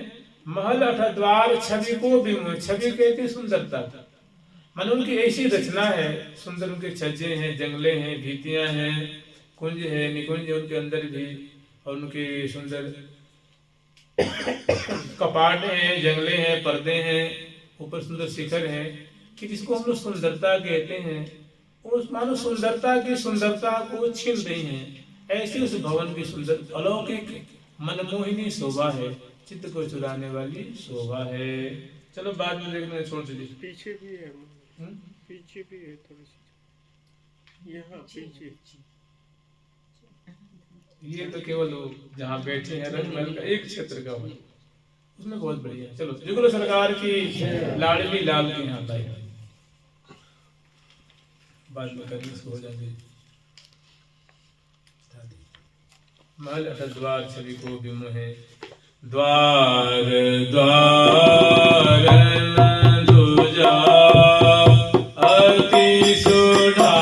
महल 8 द्वार छवि को भी, छवि कहते सुंदरता, मान उनकी ऐसी रचना है, सुंदर उनके छज्जे हैं, जंगले हैं, भीतियां हैं, कुंज है, निकुंज उनके अंदर भी, और उनके सुंदर कपाट हैं, जंगले हैं, पर्दे हैं, ऊपर सुंदर शिखर हैं, कि जिसको हम लोग सुंदरता कहते हैं, उस मानो सुंदरता की सुंदरता को छीन रही हैं। ऐसी उस भवन की सुंदर अलौकिक मनमोहिनी शोभा है, चित्त को चुराने वाली शोभा है। चलो बाद में देखने छोड़ दीजिए। पीछे भी है, पीछे भी है थोड़ी सी, यहाँ पीछे। ये तो केवल जहाँ बैठे हैं रंगमहल का एक क्षेत्र का हो, उसमें बहुत बढ़िया। चलो जुगल सरकार की लाडली लाल के यहाँ भाई बाद में करने से हो जाएंगे। महल 8 द्वार छवि को विमोहे, द्वार द्वार दूजा अति सुढाला,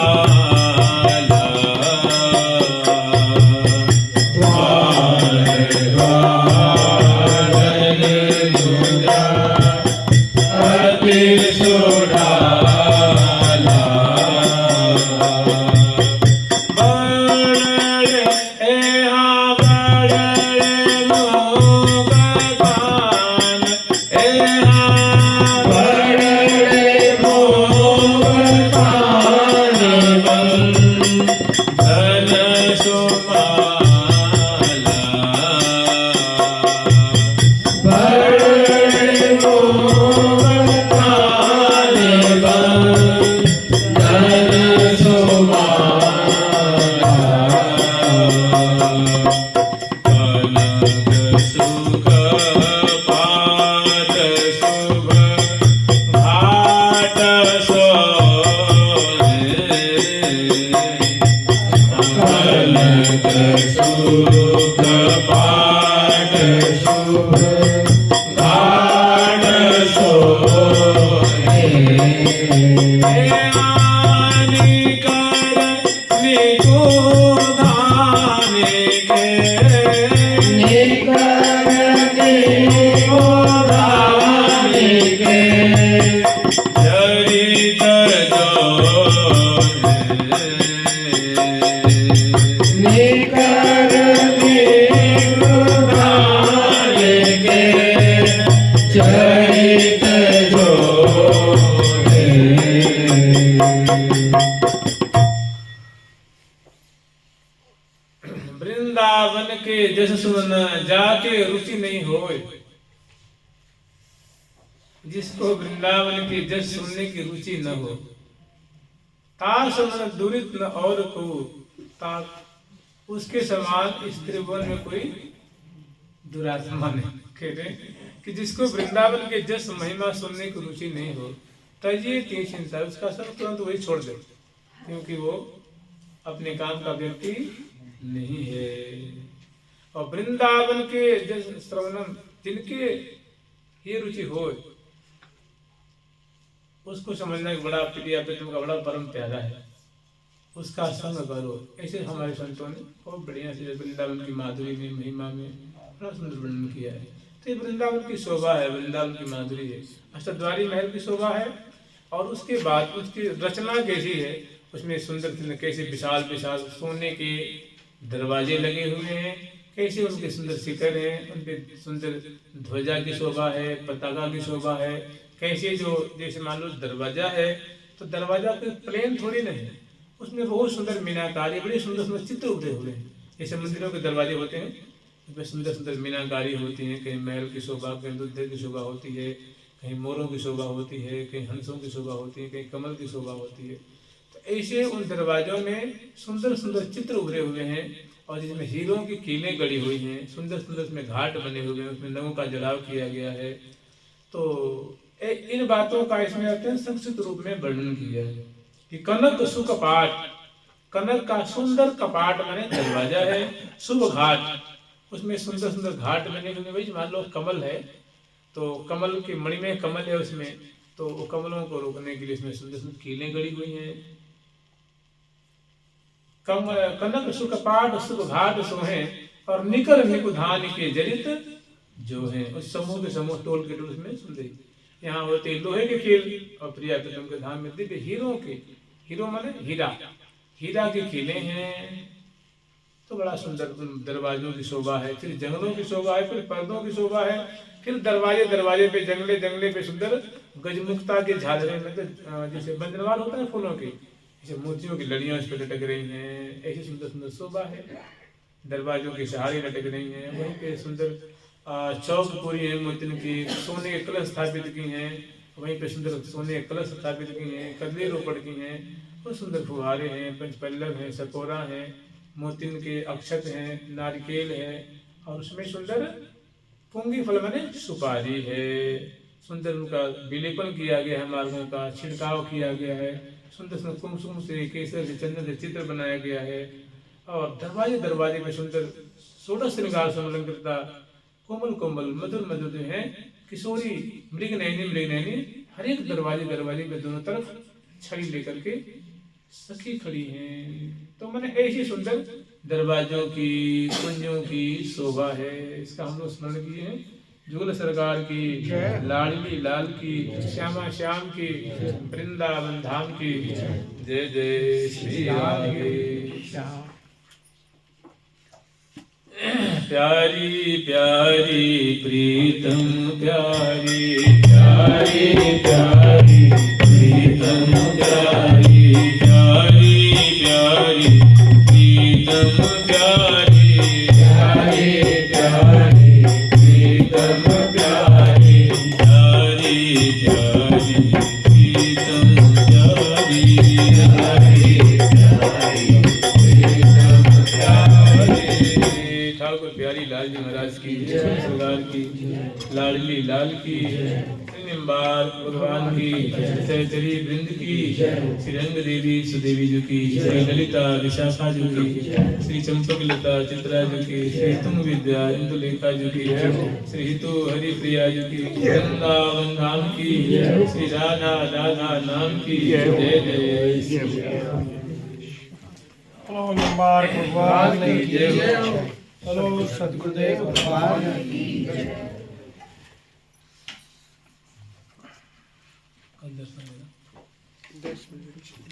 द्वार द्वार दूजा अति सुढाला, Hey शुभ घाट सोहे आनी कर निगुधान के निकर निगुधान के चरित निकर निगुधान के चरित वृंदावन के जस सुन जाके रुचि नहीं होए। जिसको वृंदावन की जस सुनने की रुचि न हो, तास मन दुरित न और को ता उसके समान इस त्रिभुवन में कोई दुरात्मा नहीं। कह रहे कि जिसको वृंदावन के जस महिमा सुनने की रुचि नहीं हो, तजिए तीन चिंता, उसका सब तुरंत वही छोड़ दे, क्योंकि वो अपने काम का व्यक्ति नहीं है। और वृंदावन के जस श्रवणम, जिनके ये रुचि हो, उसको समझना कि बड़ा प्रिय तुमका बड़ा परम प्यारा है, उसका संग करो। ऐसे हमारे संतों ने बहुत बढ़िया से वृंदावन की माधुरी में, महिमा में बड़ा सुंदर वर्णन किया है। तो ये वृंदावन की शोभा है, वृंदावन की माधुरी है, अष्टद्वारी महल की शोभा है। और उसके बाद उसकी रचना कैसी है, उसमें सुंदर कैसे विशाल विशाल सोने के दरवाजे लगे हुए हैं, कैसे उनके सुंदर शिखर हैं, उनके सुंदर ध्वजा की शोभा है, पताका की शोभा है। कैसे जो जैसे मान लो दरवाजा है, तो दरवाजा कोई प्लेन थोड़ी नहीं, उसमें बहुत सुंदर मीनाकारी, बड़े सुंदर सुंदर चित्र उभरे हुए हैं। जैसे मंदिरों के दरवाजे होते हैं, उसमें सुंदर सुंदर मीनाकारी होती है, कहीं महल की शोभा, कहीं दुग्ध की शोभा होती है, कहीं मोरों की शोभा होती है, कहीं हंसों की शोभा होती है, कहीं कमल की शोभा होती है। तो ऐसे उन दरवाजों में सुंदर सुंदर चित्र उभरे हुए हैं, और जिसमें हीरों की कीलें गड़ी हुई हैं, सुंदर सुंदर उसमें घाट बने हुए हैं, उसमें नवों का जलाव किया गया है। तो इन बातों का इसमें अत्यंत संक्षिप्त रूप में वर्णन किया है कि कनक सुकपाट, कनक का सुंदर कपाट माने दरवाजा है, शुभ घाट, उसमें सुंदर सुंदर घाट बने हुए। भाई मान लो कमल है, तो कमल की मणि में कमल है उसमें, तो वो कमलों को रोकने के लिए इसमें सुंदर सुंदर कीलें गड़ी हुई हैं। कनक सुकपाट शुभ घाट सोहे, और निकर निकुधान के जरित जो है, उस समूह के समूह टोल के टोल में सुंदर। यहाँ होते लोहे के कील, और प्रिया प्रीतम के धाम में दिव्य हीरो के, हीरो माने हीरा, हीरा के कीलें हैं। तो बड़ा सुंदर दरवाजों की शोभा है, फिर जंगलों की शोभा है, फिर पर्दों की शोभा है, फिर दरवाजे दरवाजे पे, जंगले जंगले पे सुंदर गजमुक्ता के झालरें, मतलब जैसे बंधनवार होता है फूलों की, जैसे मोतियों की लड़ियां उस पर लटक रही हैं। ऐसी सुंदर सुंदर शोभा है, दरवाजों के सहारे लटक रही हैं। वहीं पे सुंदर चौक पूरी है, मोतियों की सोने के कलश स्थापित की हैं, वहीं पे सुंदर सोने के कलश स्थापित की हैं, कदले रोपड़ की हैं, बहुत सुंदर फुहारे हैं, पंचपल्लव हैं, सकोरा हैं, मोतिन के अक्षत हैं, नारिकेल है, और उसमें सुंदर पुंगी फल माने सुपारी है। सुंदर उनका विलेपन किया गया है, मार्गों का छिड़काव किया गया है, सुंदर सुंदर कुमकुम से, केसर से, चंदन से चित्र बनाया गया है। और दरवाजे दरवाजे में सुंदर षोडश श्रृंगार समलंकृता, कोमल कोमल मधुर मधुर जो है किशोरी मृग नैनी हर एक दरवाजे दरवाजे पे दोनों तरफ छड़ी लेकर के सखी खड़ी हैं। तो मैंने ऐसी सुंदर दरवाजों की, कुंजों की शोभा है। इसका हम लोग स्मरण किए हैं। जुगल सरकार की, लाडली लाल की, श्यामा श्याम की, वृंदावन धाम की जय जय श्री राधे। प्यारी प्यारी प्रीतम प्यारी, प्यारी प्यारी प्रीतम प्यारी, प्यारी प्यारी प्रीतम प्यारी, प्यारी प्यारी प्रीतम प्यारी, प्यारी प्यारी प्रीतम प्यारी, प्यारी प्यारी प्रीतम प्यारी। ठाकुर प्यारी लाल जी महाराज की, सरकार की, लाडली लाल की, बार भगवान की, सहचरी वृंद की, श्री रंग देवी सुदेवी जी की, श्री ललिता विशाखा जी की, श्री चंपकलता चित्रा जी की, श्री तुंग विद्या इंदुलेखा जी की, श्री हितु हरिप्रिया जी की, वृंदावन धाम की, श्री राधा राधा नाम की जय जय श्री राम। हेलो नंबर भगवान की जय। हो। हेलो सतगुरुदेव भगवान की कल दर्शन देना। 10 बजे।